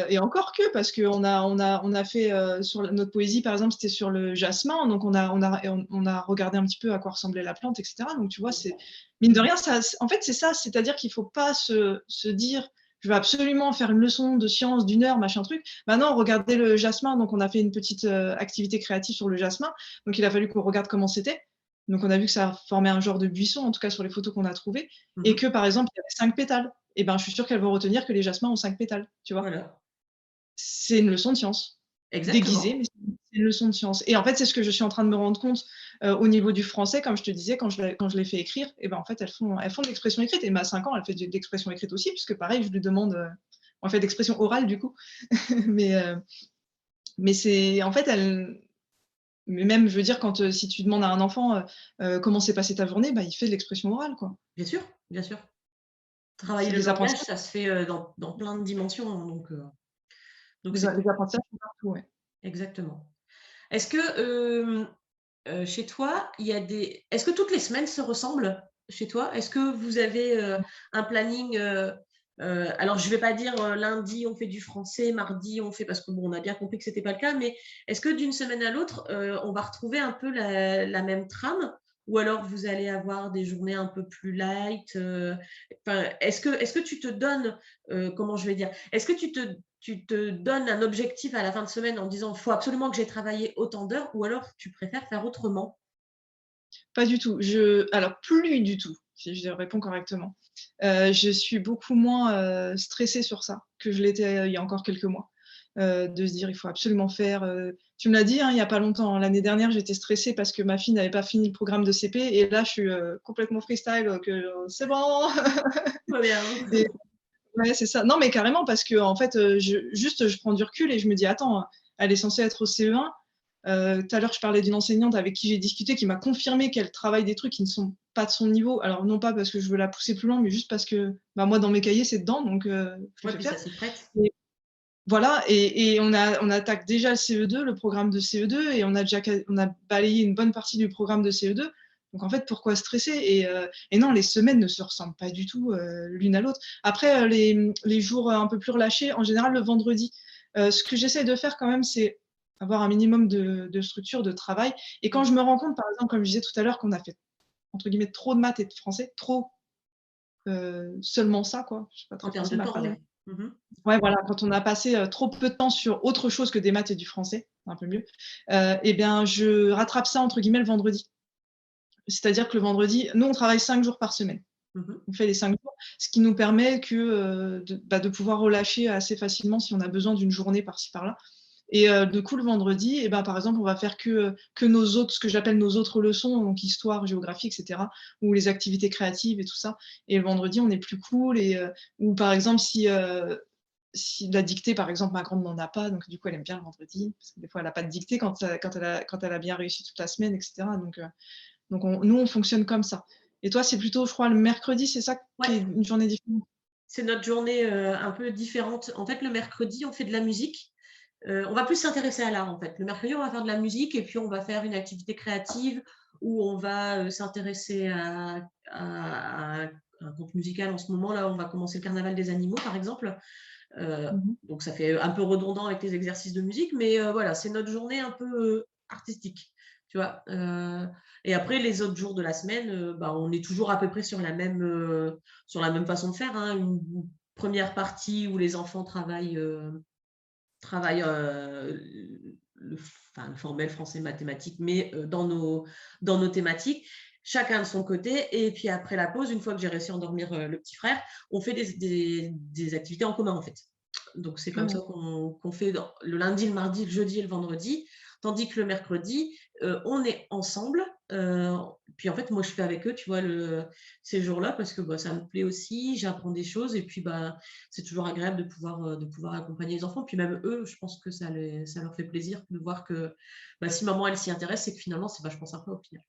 et encore que, parce qu'on a fait, sur notre poésie, par exemple, c'était sur le jasmin, donc on a regardé un petit peu à quoi ressemblait la plante et cetera. Donc tu vois, c'est mine de rien, ça en fait, c'est ça, c'est-à-dire qu'il faut pas se dire: «Je vais absolument faire une leçon de sciences d'1 heure, machin truc». Bah non, regardez le jasmin, donc on a fait une petite, activité créative sur le jasmin, donc il a fallu qu'on regarde comment c'était. Donc on a vu que ça formait un genre de buisson, en tout cas sur les photos qu'on a trouvées et Mmh. que, par exemple, il y avait 5 pétales et ben, je suis sûre qu'elles vont retenir que les jasmins ont 5 pétales, tu vois? Voilà, C'est une leçon de science, déguisée, exactement. mais c'est une leçon de science et en fait, c'est ce que je suis en train de me rendre compte, au niveau du français, comme je te disais, quand je l'ai fait écrire et ben, en fait, elles font de l'expression écrite et ma 5 ans, elle fait de l'expression écrite aussi puisque pareil, je lui demande, on fait d'expression orale du coup, mais mais c'est en fait, mais même, je veux dire, quand, si tu demandes à un enfant, comment s'est passée ta journée, bah, il fait de l'expression orale, quoi. Bien sûr, bien sûr. Travailler C'est le les langage, apprentissages ça se fait, dans plein de dimensions, hein, donc les c'est a cool. les apprentissages sont partout, ouais. Exactement. Est-ce que, chez toi, il y a des est-ce que toutes les semaines se ressemblent chez toi? Est-ce que vous avez, un planning, alors je vais pas dire, lundi on fait du français, mardi on fait parce que bon, on a bien compris que c'était pas le cas, mais est-ce que d'une semaine à l'autre, on va retrouver un peu la même trame? Ou alors vous allez avoir des journées un peu plus light, enfin, est-ce que tu te donnes, comment je vais dire? Est-ce que tu te donnes un objectif à la fin de semaine en disant: «Il faut absolument que j'ai travaillé autant d'heures» ou alors tu préfères faire autrement? Pas du tout. Alors plus du tout, si je réponds correctement. Je suis beaucoup moins, stressée sur ça que je l'étais, il y a encore quelques mois. De se dire: «Il faut absolument faire», tu me l'as dit, hein, il y a pas longtemps, hein, l'année dernière, j'étais stressée parce que ma fille n'avait pas fini le programme de CP et là, je suis, complètement freestyle, «C'est bon!» Très bien. et ouais, c'est ça. Non, mais carrément parce qu'en fait, je prends du recul et je me dis: «Attends, elle est censée être au CE1». Tout à l'heure, je parlais d'une enseignante avec qui j'ai discuté, qui m'a confirmé qu'elle travaille des trucs qui ne sont pas de son niveau. Alors non pas parce que je veux la pousser plus loin, mais juste parce que, bah, moi, dans mes cahiers, c'est dedans, donc je le Ouais, fais puis faire ça s'y prête. et voilà et on attaque déjà le CE2, le programme de CE2 et on a balayé une bonne partie du programme de CE2. Donc en fait, pourquoi stresser et non, les semaines ne se ressemblent pas du tout, l'une à l'autre. Après, les jours, un peu plus relâchés, en général, le vendredi, ce que j'essaie de faire quand même, c'est avoir un minimum de structure, de travail et quand Mmh. je me rends compte, par exemple, comme je disais tout à l'heure, qu'on a fait, entre guillemets, «trop de maths et de français», trop, seulement ça, quoi. Je suis pas En très termes français, de mais temps, pardon. ouais. Mmh. Ouais, voilà, quand on a passé, trop peu de temps sur autre chose que des maths et du français, un peu mieux, et bien, je rattrape ça entre guillemets «le vendredi». C'est-à-dire que le vendredi, nous, on travaille 5 jours par semaine. Mmh. On fait les 5 jours, ce qui nous permet que, de pouvoir relâcher assez facilement si on a besoin d'une journée par-ci par-là et du coup, le vendredi et ben, par exemple, on va faire que nos autres ce que j'appelle nos autres leçons, donc histoire, géographie et cetera, ou les activités créatives et tout ça et le vendredi, on est plus cool et ou par exemple, si la dictée, par exemple, ma grande n'en a pas, donc du coup, elle aime bien le vendredi, parce que des fois, elle a pas de dictée quand elle a bien réussi toute la semaine et cetera, donc nous, on fonctionne comme ça et toi, c'est plutôt, je crois, le mercredi, c'est ça qui est Ouais, une journée différente? c'est notre journée, un peu différente. En fait, le mercredi, on fait de la musique. On va plus s'intéresser à l'art, en fait. Le mercredi, on va faire de la musique et puis on va faire une activité créative où on va, s'intéresser à un groupe musical en ce moment. Là, on va commencer le carnaval des animaux, par exemple. Mmh mh. Donc ça fait un peu redondant avec les exercices de musique, mais voilà, c'est notre journée un peu, artistique, tu vois? Et après les autres jours de la semaine, bah, on est toujours à peu près sur la même façon de faire, hein. Une 1re partie où les enfants travaillent, le formel français, mathématiques, mais dans nos thématiques, chacun de son côté et puis après la pause, une fois que j'ai réussi à endormir, le petit frère, on fait des activités en commun, en fait. Donc, c'est comme ça Mmh. qu'on fait le lundi, le mardi, le jeudi et le vendredi. Tandis que le mercredi, on est ensemble. Puis en fait, moi, je fais avec eux, tu vois, ces jours-là, parce que bah, ça me plaît aussi, j'apprends des choses, et puis bah, c'est toujours agréable de pouvoir accompagner les enfants. Puis même eux, je pense que ça leur fait plaisir de voir que bah, si maman, elle s'y intéresse, c'est que finalement, c'est vachement sympa au final.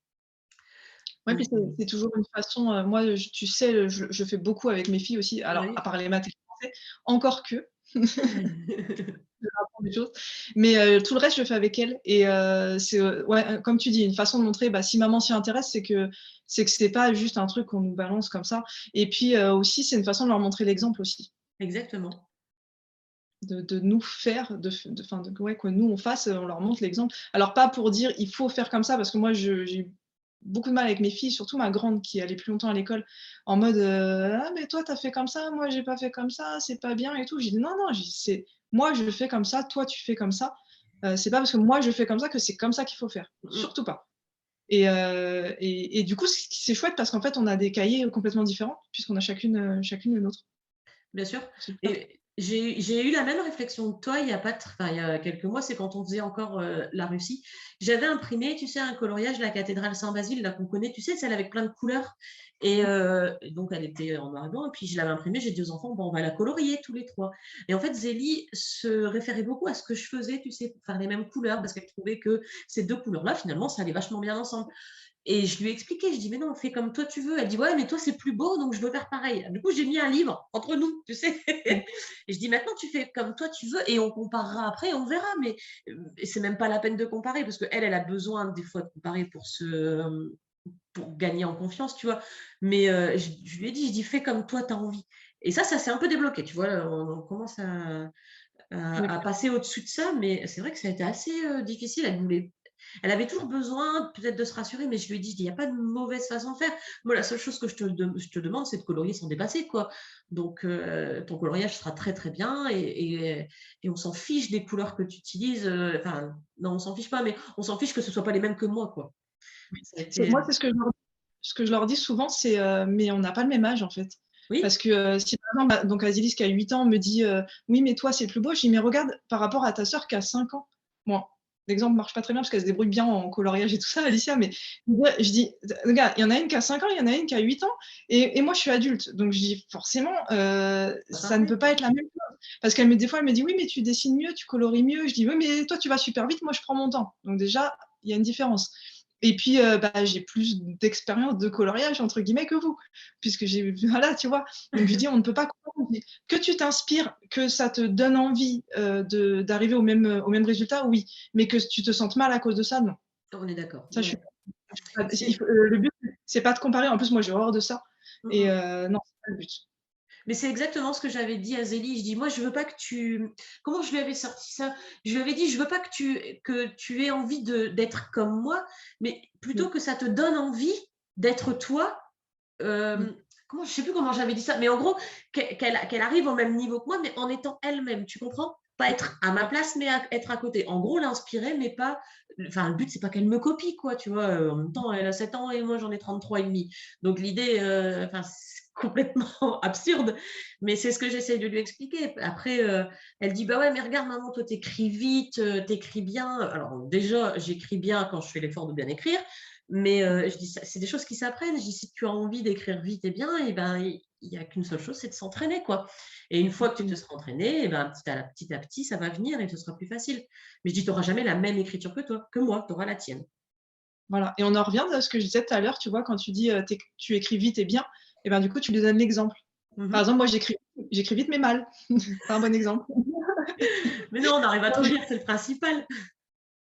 Ouais, puis Donc, c'est toujours une façon, moi, tu sais, je fais beaucoup avec mes filles aussi, alors à oui. part les maths et le français, encore que je leur apprends des choses, mais tout le reste, je le fais avec elles et c'est, ouais, comme tu dis, une façon de montrer, bah, si maman s'y intéresse, c'est que c'est pas juste un truc qu'on nous balance comme ça et puis, aussi, c'est une façon de leur montrer l'exemple aussi, Exactement. de nous faire, de enfin, de ouais, que nous on fasse, on leur montre l'exemple. Alors pas pour dire: «Il faut faire comme ça» parce que moi j'ai eu beaucoup de mal avec mes filles, surtout ma grande qui allait plus longtemps à l'école, en mode, «Ah mais toi tu as fait comme ça, moi j'ai pas fait comme ça, c'est pas bien et tout». J'ai dit: «Non, non», j'ai dit: «C'est moi je fais comme ça, toi tu fais comme ça, c'est pas parce que moi je fais comme ça que c'est comme ça qu'il faut faire, Mmh. surtout pas». Et du coup c'est chouette parce qu'en fait on a des cahiers complètement différents puisqu'on a chacune le nôtre. Bien sûr. C'est super. Et j'ai eu la même réflexion que toi il y a pas tr enfin, il y a quelques mois, c'est quand on faisait encore, la Russie. J'avais imprimé, tu sais, un coloriage de la cathédrale Saint-Basile, là, qu'on connaît, tu sais, celle avec plein de couleurs et donc elle était en noir et blanc et puis je l'avais imprimée, j'ai dit aux enfants: «Bon, on va la colorier tous les 3». Et en fait, Zélie se référait beaucoup à ce que je faisais, tu sais, pour faire les mêmes couleurs parce qu'elle trouvait que ces 2 couleurs-là, finalement, ça allait vachement bien ensemble. Et je lui ai expliqué, je dis: «Mais non, fais comme toi tu veux». Elle dit: «Ouais, mais toi c'est plus beau, donc je veux faire pareil». Du coup, j'ai mis un livre entre nous, tu sais? Mmh. Et je dis: «Maintenant tu fais comme toi tu veux et on comparera après, on verra». Mais et c'est même pas la peine de comparer parce qu'elle, elle a besoin des fois de comparer pour gagner en confiance, tu vois? Mais je lui ai dit, je dis: «Fais comme toi tu as envie». Et ça s'est un peu débloqué, tu vois? On commence à D'accord. passer au-dessus de ça, mais c'est vrai que ça a été assez, difficile. Elle avait toujours besoin peut-être de se rassurer, mais je lui ai dit: «Il y a pas de mauvaise façon de faire. Moi, la seule chose que je te demande, c'est de colorier sans dépasser, quoi. Donc ton coloriage sera très, très bien et on s'en fiche des couleurs que tu utilises, enfin, non, on s'en fiche pas, mais on s'en fiche que ce soit pas les mêmes que moi, quoi». Ça a C'est été moi, c'est ce que je leur dis souvent, c'est, «Mais on n'a pas le même âge, en fait». Parce oui, que, si par exemple, bah, donc Azilis qui a 8 ans me dit, «Oui, mais toi, c'est plus beau». Je dis: «Mais regarde par rapport à ta sœur qui a 5 ans». Bon, l'exemple marche pas très bien parce qu'elle se débrouille bien en coloriage et tout ça, Alicia, mais ouais, je dis: «Regarde, il y en a une qui a 5 ans, il y en a une qui a 8 ans et moi, je suis adulte». Donc je dis: «Forcément, pas ça ne pareil, peut pas être la même chose». Parce qu'elle me des fois, elle me dit: «Oui, mais tu dessines mieux, tu colories mieux». Je dis: «Oui, mais toi, tu vas super vite, moi, je prends mon temps». Donc déjà, il y a une différence. Et puis, bah, j'ai plus d'expérience de «coloriage» entre guillemets que vous, puisque j'ai voilà, tu vois? Donc je dis: «On ne peut pas comparer». Je dis: «Que tu t'inspires, que ça te donne envie, de d'arriver au même résultat, oui, mais que tu te sentes mal à cause de ça, non». on est d'accord. Ça, Ouais. je suis pas il C'est faut, le but, c'est pas de comparer. En plus, moi, j'ai horreur de ça mmh et mh. non, c'est pas le but. Mais c'est exactement ce que j'avais dit à Zélie. Je dis: «Moi, je veux pas que tu» comment je lui avais sorti ça? Je lui avais dit: «Je veux pas que tu aies envie d'être comme moi, mais Mmh, plutôt que ça te donne envie d'être toi». mmh, Comment je sais plus comment j'avais dit ça, mais en gros, qu'elle arrive au même niveau que moi, mais en étant elle-même, tu comprends? Pas être à ma ouais, place, mais être à côté. En gros, l'inspirer, mais pas enfin, le but, c'est pas qu'elle me copie, quoi, tu vois? En même temps, elle a 7 ans et moi, j'en ai 33 et demi. Donc l'idée, enfin, c'est complètement absurde, mais c'est ce que j'essaie de lui expliquer. Après, elle dit: «Bah ouais, mais regarde maman, toi, tu écris vite, tu écris bien». Alors déjà, j'écris bien quand je fais l'effort de bien écrire, mais mmh. je dis: «Ça c'est des choses qui s'apprennent». Je dis: «Si tu as envie d'écrire vite et bien et ben, il y a qu'une seule chose, c'est de s'entraîner, quoi et une fois que tu te seras entraîné et ben, petit à petit, ça va venir et ce sera plus facile». Mais je dis: «Tu auras jamais la même écriture que moi, tu auras la tienne». Voilà et on en revient à ce que je disais tout à l'heure, tu vois? Quand tu dis, tu écris vite et bien et ben, du coup, tu lui donnes l'exemple. Mmh Par mh. exemple, moi, j'écris vite mais mal. Pas un bon exemple. Mais non, on arrive à Moi, tout lire, c'est le principal.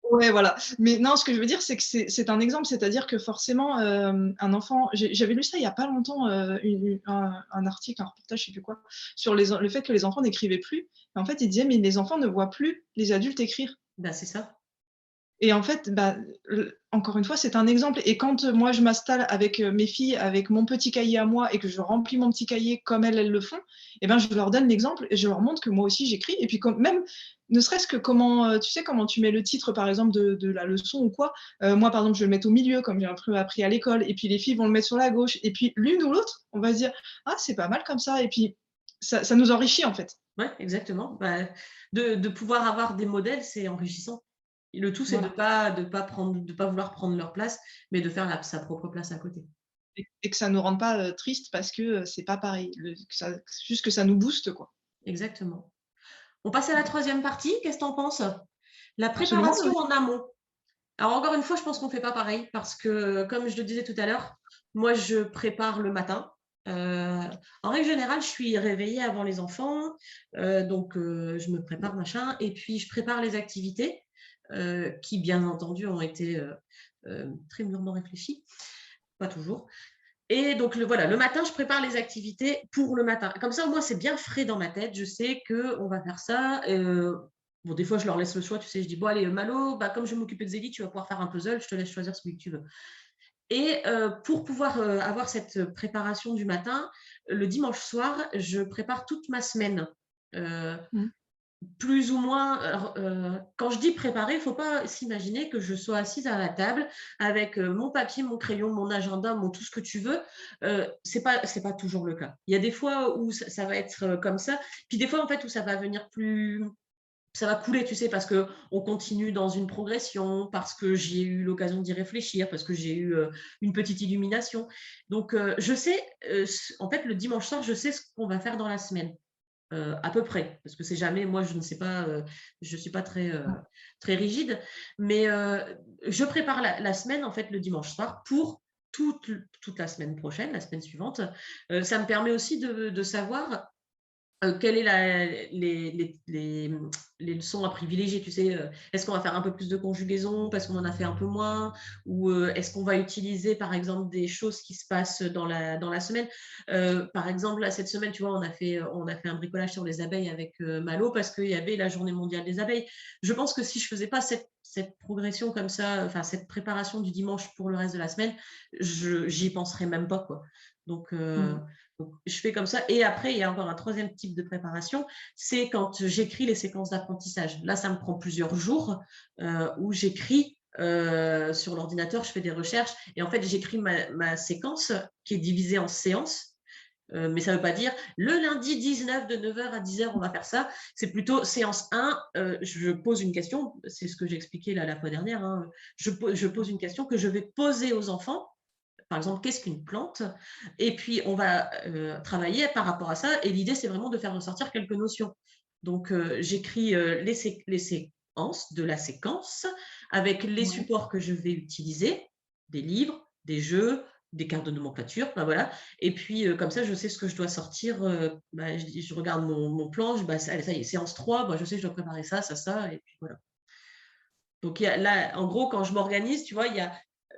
ouais, voilà. Mais non, ce que je veux dire, c'est que c'est un exemple, c'est-à-dire que forcément, un enfant j'avais lu ça il y a pas longtemps, une un article, un reportage, je sais plus quoi, sur le fait que les enfants n'écrivaient plus. Et en fait, il disait: «Mais les enfants ne voient plus les adultes écrire». Bah, c'est ça. Et en fait, bah, encore une fois, c'est un exemple et quand, moi je m'installe avec, mes filles, avec mon petit cahier à moi et que je remplis mon petit cahier comme elles le font et ben, je leur donne l'exemple et je leur montre que moi aussi j'écris et puis comme même ne serait-ce que comment, tu sais comment tu mets le titre par exemple de la leçon ou quoi, moi par exemple je vais le mettre au milieu comme j'ai un peu appris à l'école et puis les filles vont le mettre sur la gauche et puis l'une ou l'autre, on va se dire: «Ah c'est pas mal comme ça» et puis ça nous enrichit en fait. Ouais, exactement. Bah, de pouvoir avoir des modèles, c'est enrichissant. Et le tout, c'est Voilà. de pas vouloir prendre leur place, mais de faire sa propre place à côté. Et que ça nous rende pas, tristes parce que, c'est pas pareil. Que ça juste que ça nous booste, quoi. Exactement. On passe à la Voilà. troisième partie, qu'est-ce que tu en penses? La Absolument, préparation en amont. Alors encore une fois, je pense qu'on fait pas pareil parce que, comme je le disais tout à l'heure, moi je prépare le matin. Heu, En règle générale, je suis réveillée avant les enfants, donc je me prépare machin et puis je prépare les activités, qui bien entendu ont été, très mûrement réfléchies, pas toujours. Et donc voilà, le matin, je prépare les activités pour le matin. Comme ça, au moins, c'est bien frais dans ma tête. Je sais qu'on va faire ça. Bon, des fois, je leur laisse le choix. Tu sais, je dis, bon, allez, Malo, bah, comme je vais m'occuper de Zélie, tu vas pouvoir faire un puzzle. Je te laisse choisir celui que tu veux. Et pour pouvoir avoir cette préparation du matin, le dimanche soir, je prépare toute ma semaine. Euh, mmh. Plus ou moins, alors, quand je dis préparer, il ne faut pas s'imaginer que je sois assise à la table avec, mon papier, mon crayon, mon agenda, mon tout ce que tu veux. C'est pas toujours le cas. Il y a des fois où ça va être, comme ça, puis des fois, en fait, où ça va venir plus ça va couler, tu sais, parce qu'on continue dans une progression, parce que j'ai eu l'occasion d'y réfléchir, parce que j'ai eu, une petite illumination. Donc, je sais, en fait, le dimanche soir, je sais ce qu'on va faire dans la semaine. À peu près, parce que c'est jamais moi je ne sais pas, je suis pas très, très rigide, mais je prépare la semaine en fait le dimanche soir pour toute la semaine prochaine, la semaine suivante. Ça me permet aussi de savoir quelle est les leçons à privilégier, tu sais? Est-ce qu'on va faire un peu plus de conjugaison parce qu'on en a fait un peu moins? Ou, est-ce qu'on va utiliser, par exemple, des choses qui se passent dans la semaine? Par exemple, là, cette semaine, tu vois, on a fait un bricolage sur les abeilles avec, Malo parce qu'il y avait la journée mondiale des abeilles. Je pense que si je faisais pas cette progression comme ça, enfin, cette préparation du dimanche pour le reste de la semaine, j'y penserais même pas, quoi. Donc, Mmh. je fais comme ça et après il y a encore un troisième type de préparation, c'est quand j'écris les séquences d'apprentissage. Là, ça me prend plusieurs jours, où j'écris, sur l'ordinateur, je fais des recherches et en fait, j'écris ma séquence qui est divisée en séances, mais ça ne veut pas dire: «Le lundi 19 de 9 heures à 10 heures, on va faire ça». C'est plutôt séance 1, je pose une question, c'est ce que j'ai expliqué là la fois dernière, hein, je pose une question que je vais poser aux enfants. Par exemple, qu'est-ce qu'une plante? Et puis, on va travailler par rapport à ça. Et l'idée, c'est vraiment de faire ressortir quelques notions. Donc, j'écris les séquences de la séquence avec les Ouais. supports que je vais utiliser, des livres, des jeux, des cartes de nomenclature, ben voilà. Et puis, comme ça, je sais ce que je dois sortir. Bah, je regarde mon plan, bah, ça y est, séance 3, bah, je sais que je dois préparer ça, ça, ça, et puis voilà. Donc, il y a là, en gros, quand je m'organise, tu vois, il y a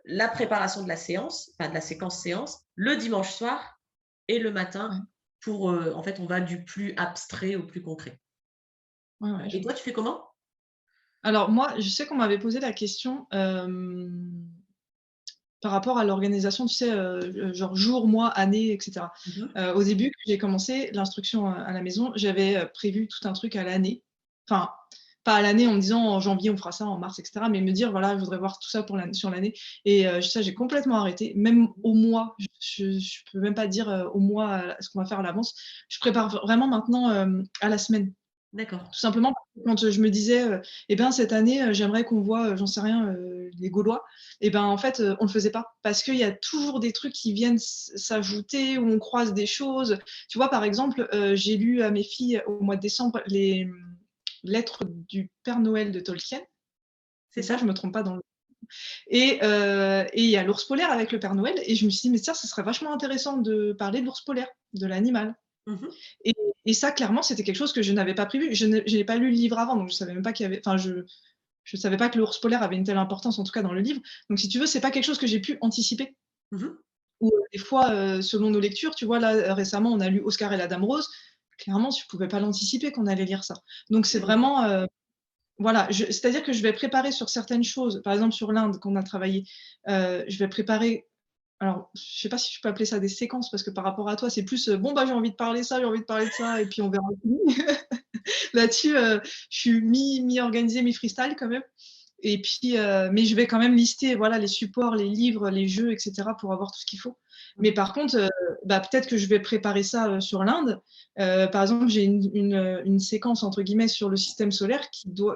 la préparation de la séance, enfin de la séquence séance, le dimanche soir et le matin Ouais. pour, en fait, on va du plus abstrait au plus concret. Ouais, ouais, je Et vois. toi, tu fais comment? Alors moi, je sais qu'on m'avait posé la question, par rapport à l'organisation, tu sais, genre jour, mois, année et cetera. Mmh mh. Au début, quand j'ai commencé l'instruction, à la maison, j'avais, prévu tout un truc à l'année. Enfin, pas à l'année en me disant: «En janvier, on fera ça, en mars et cetera», mais me dire: «Voilà, je voudrais voir tout ça pour sur l'année» et ça, j'ai complètement arrêté. Même au mois, je peux même pas dire, au mois, ce qu'on va faire à l'avance. Je prépare vraiment maintenant, à la semaine. D'accord. Tout simplement parce que quand, je me disais, «Eh ben, cette année, j'aimerais qu'on voit, j'en sais rien, les Gaulois» et ben, en fait, on le faisait pas. Parce qu'il y a toujours des trucs qui viennent s'ajouter, où on croise des choses. Tu vois, par exemple, j'ai lu à mes filles au mois de décembre les, lettres du Père Noël de Tolkien. C'est C'est ça, je ça? me trompe pas dans le et il y a l'ours polaire avec le Père Noël et je me suis dit: «Mais tiens, ce serait vachement intéressant de parler de l'ours polaire, de l'animal». Mmh mh. Et et ça, clairement, c'était quelque chose que je n'avais pas prévu. Je n'ai pas lu le livre avant, donc je savais même pas qu'il y avait enfin, je savais pas que l'ours polaire avait une telle importance, en tout cas dans le livre. Donc si tu veux, c'est pas quelque chose que j'ai pu anticiper. Mmh mh. Ou, des fois, selon nos lectures, tu vois, là, récemment, on a lu Oscar et la Dame Rose. Clairement, tu pouvais pas l'anticiper qu'on allait lire ça. Donc c'est Oui, bien sûr. vraiment, voilà, c'est-à-dire que je vais préparer sur certaines choses, par exemple sur l'Inde qu'on a travaillé, je vais préparer alors, je sais pas si je peux appeler ça des séquences parce que par rapport à toi, c'est plus, «Bon, bah, j'ai envie de parler ça, j'ai envie de parler de ça et puis on verra». Là-dessus, je suis mi-organisée, mi-freestyle quand même et puis, mais je vais quand même lister, voilà, les supports, les livres, les jeux et cetera pour avoir tout ce qu'il faut. Mais par contre, peut-être que je vais préparer ça, sur l'Inde. Par exemple, j'ai une «séquence» entre guillemets sur le système solaire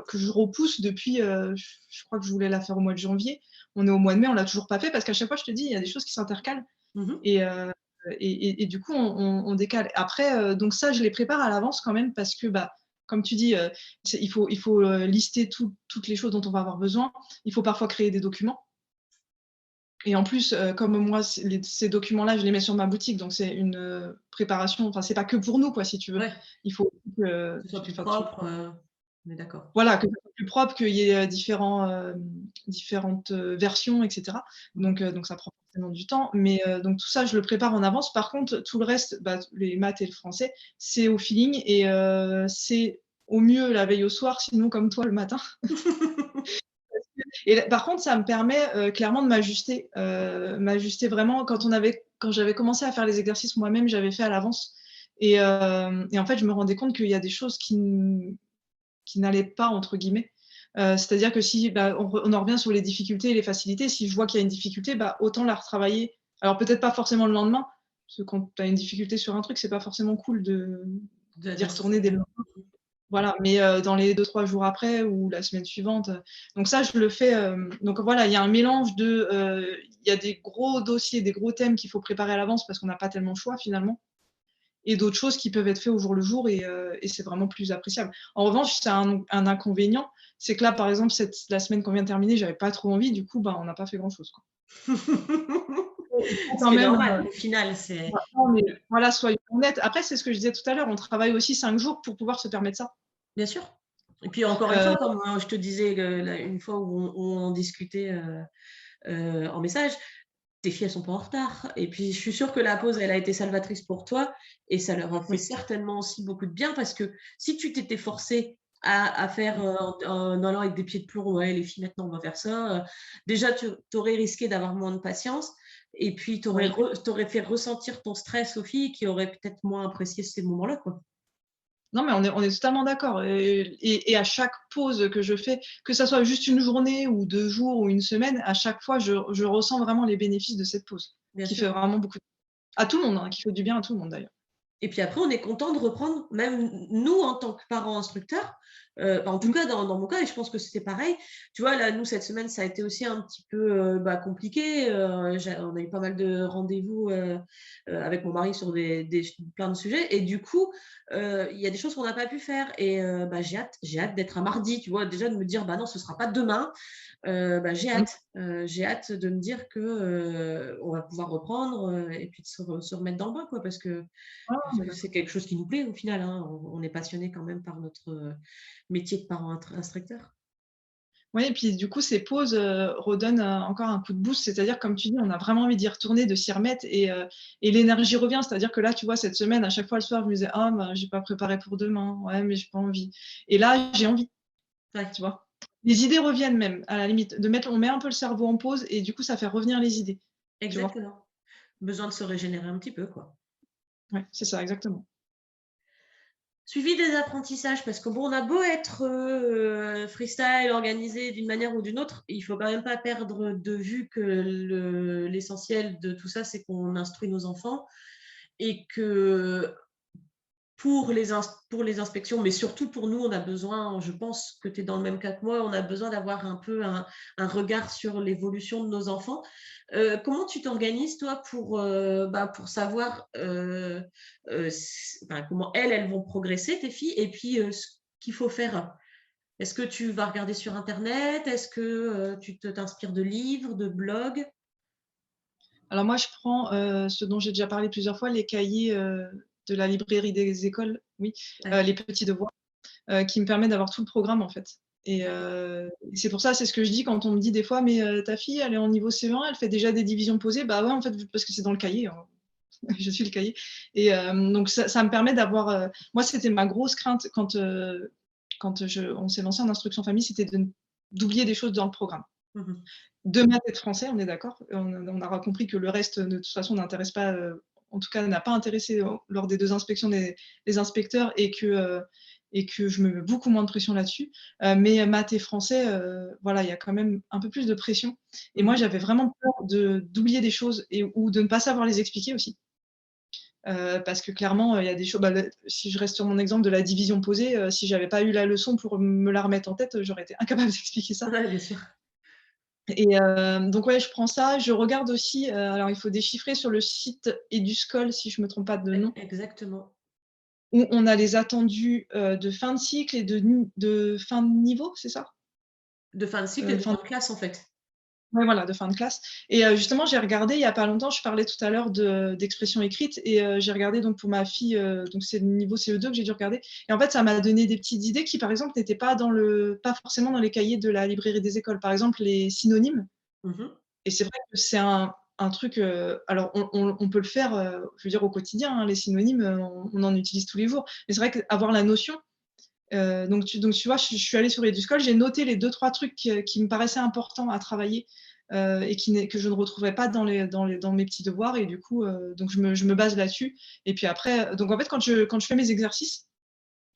que je repousse depuis, je crois que je voulais la faire au mois de janvier. On est au mois de mai, on l'a toujours pas fait parce qu'à chaque fois, je te dis, il y a des choses qui s'intercalent Mmh. et du coup, on décale. Après, donc ça, je les prépare à l'avance quand même parce que, comme tu dis, il faut, lister toutes les choses dont on va avoir besoin. Il faut parfois créer des documents et en plus, comme moi, ces documents-là, je les mets sur ma boutique, donc c'est une, préparation, enfin, c'est pas que pour nous, quoi, si tu veux. Ouais, Il faut que que ce soit plus enfin, tu propre, on est d'accord. voilà, que ça soit plus propre, qu'il y ait, différentes, versions et cetera. Mmh. Donc ça prend forcément du temps, mais donc tout ça, je le prépare en avance. Par contre, tout le reste, les maths et le français, c'est au feeling et c'est au mieux la veille au soir, sinon comme toi le matin. Et par contre, ça me permet, clairement de m'ajuster vraiment quand j'avais commencé à faire les exercices moi-même, j'avais fait à l'avance et en fait, je me rendais compte qu'il y a des choses qui n'allait pas entre guillemets. C'est-à-dire que si, on en revient sur les difficultés et les facilités. Si je vois qu'il y a une difficulté, autant la retravailler. Alors peut-être pas forcément le lendemain, parce que quand tu as une difficulté sur un truc, c'est pas forcément cool d'y retourner dès le D'insister. lendemain. Voilà, mais dans les 2-3 jours après ou la semaine suivante, donc ça je le fais, donc voilà, il y a un mélange il y a des gros dossiers, des gros thèmes qu'il faut préparer à l'avance parce qu'on n'a pas tellement le choix finalement et d'autres choses qui peuvent être faits au jour le jour et c'est vraiment plus appréciable. En revanche, ça a un inconvénient, c'est que là, par exemple, la semaine qu'on vient de terminer, j'avais pas trop envie, du coup, on n'a pas fait grand-chose, quoi. Il faut Ce quand qui est même, normal au final, c'est non, mais voilà, soyons honnêtes. Après, c'est ce que je disais tout à l'heure, on travaille aussi 5 jours pour pouvoir se permettre ça. bien sûr. Et puis encore une fois, Heu, comme, je te disais, une fois où on discutait, en message, tes filles, elles sont pas en retard et puis je suis sûre que la pause, elle a été salvatrice pour toi et ça leur a fait oui. certainement aussi beaucoup de bien parce que si tu t'étais forcée à faire, en allant avec des pieds de plomb: «Ouais, les filles, maintenant, on va faire ça», déjà tu aurais risqué d'avoir moins de patience et puis tu Oui. aurais fait ressentir ton stress aux filles qui auraient peut-être moins apprécié ces moments-là, quoi. Non, mais on est totalement d'accord et à chaque pause que je fais, que ça soit juste une journée ou 2 jours ou une semaine, à chaque fois, je ressens vraiment les bénéfices de cette pause, Bien qui sûr. fait vraiment beaucoup à tout le monde, hein, qui fait du bien à tout le monde d'ailleurs. Et puis après, on est content de reprendre, même nous, en tant que parents instructeurs, en tout Mmh. cas dans mon cas et je pense que c'était pareil. Tu vois, là, nous, cette semaine, ça a été aussi un petit peu, compliqué, on a eu pas mal de rendez-vous, avec mon mari sur plein de sujets et du coup, il y a des choses qu'on n'a pas pu faire et j'ai hâte d'être à mardi, tu vois? Déjà de me dire: «Bah non, ce sera pas demain». Mmh. J'ai hâte de me dire que, on va pouvoir reprendre, et puis de se remettre dans le bain, quoi, Ah, parce on est que c'est d'accord. quelque chose qui nous plaît au final, hein. On est passionné quand même par notre, métier de parent instructeur. Oui et puis du coup, ces pauses, redonnent, encore un coup de boost. C'est-à-dire, comme tu dis, on a vraiment envie d'y retourner, de s'y remettre et l'énergie revient. C'est-à-dire que là, tu vois, cette semaine, à chaque fois le soir, je me disais: «Ah j'ai pas préparé pour demain. Ouais, mais j'ai pas envie» et là, j'ai envie, Ouais, tu vois? Les idées reviennent même, à la limite, on met un peu le cerveau en pause et du coup, ça fait revenir les idées, tu vois? exactement. Besoin de se régénérer un petit peu, quoi. Ouais, c'est ça, exactement. Suivi des apprentissages, parce que bon, on a beau être, freestyle, organisé d'une manière ou d'une autre, il faut quand même pas perdre de vue que l'essentiel de tout ça, c'est qu'on instruit nos enfants et que pour les inspections, mais surtout pour nous, on a besoin, je pense que tu es dans le même cas que moi, on a besoin d'avoir un peu un regard sur l'évolution de nos enfants. Comment tu t'organises toi pour savoir, comment elles vont progresser tes filles et puis, ce qu'il faut faire? Est-ce que tu vas regarder sur internet? Est-ce que, tu t'inspires de livres, de blogs? Alors moi, je prends, ce dont j'ai déjà parlé plusieurs fois, les cahiers, de la librairie des écoles, oui, D'accord, les petits devoirs. Qui me permet d'avoir tout le programme, en fait d'accord. et c'est pour ça, c'est ce que je dis quand on me dit des fois: «Mais ta fille, elle est en niveau CE1, elle fait déjà des divisions posées». Bah, ouais, en fait, parce que c'est dans le cahier, hein. Je suis le cahier et donc ça me permet d'avoir, moi, c'était ma grosse crainte quand on s'est lancé en instruction famille, c'était d'oublier des choses dans le programme. Mmh mh. De maths et de français, on est d'accord? On aura compris que le reste, de toute façon, n'intéresse pas, en tout cas, n'a pas intéressé lors des 2 inspections des inspecteurs et que, et que je me mets beaucoup moins de pression là-dessus. Mais maths et français, voilà, il y a quand même un peu plus de pression et moi, Mmh. j'avais vraiment peur d'oublier des choses et ou de ne pas savoir les expliquer aussi. Parce que clairement, il y a des choses, bah, le si je reste sur mon exemple de la division posée, si j'avais pas eu la leçon pour me la remettre en tête, j'aurais été incapable d'expliquer ça. Ouais, bien sûr. Et donc ouais, je prends ça. Je regarde aussi, alors il faut déchiffrer sur le site Eduscol, si je me trompe pas de nom, Exactement. où on a les attendus, de fin de cycle et de fin de niveau, c'est ça? De fin de cycle et de Fin fin de classe, en fait. Ouais, voilà, de fin de classe et justement, j'ai regardé il y a pas longtemps, je parlais tout à l'heure d'expression écrite et j'ai regardé donc pour ma fille, donc c'est le niveau CE2 que j'ai dû regarder et en fait, ça m'a donné des petites idées qui, par exemple, n'étaient pas forcément dans les cahiers de la librairie des écoles. Par exemple, les synonymes Mmh. et c'est vrai que c'est un truc, alors on peut le faire, je veux dire au quotidien, hein, les synonymes, on en utilise tous les jours. Mais c'est vrai qu'avoir la notion, donc tu vois, je suis allée sur Eduscol, j'ai noté les deux trois trucs qui me paraissaient importants à travailler, et que je ne retrouverais pas dans mes petits devoirs et du coup, donc je me base là-dessus et puis après, donc en fait, quand je fais mes exercices,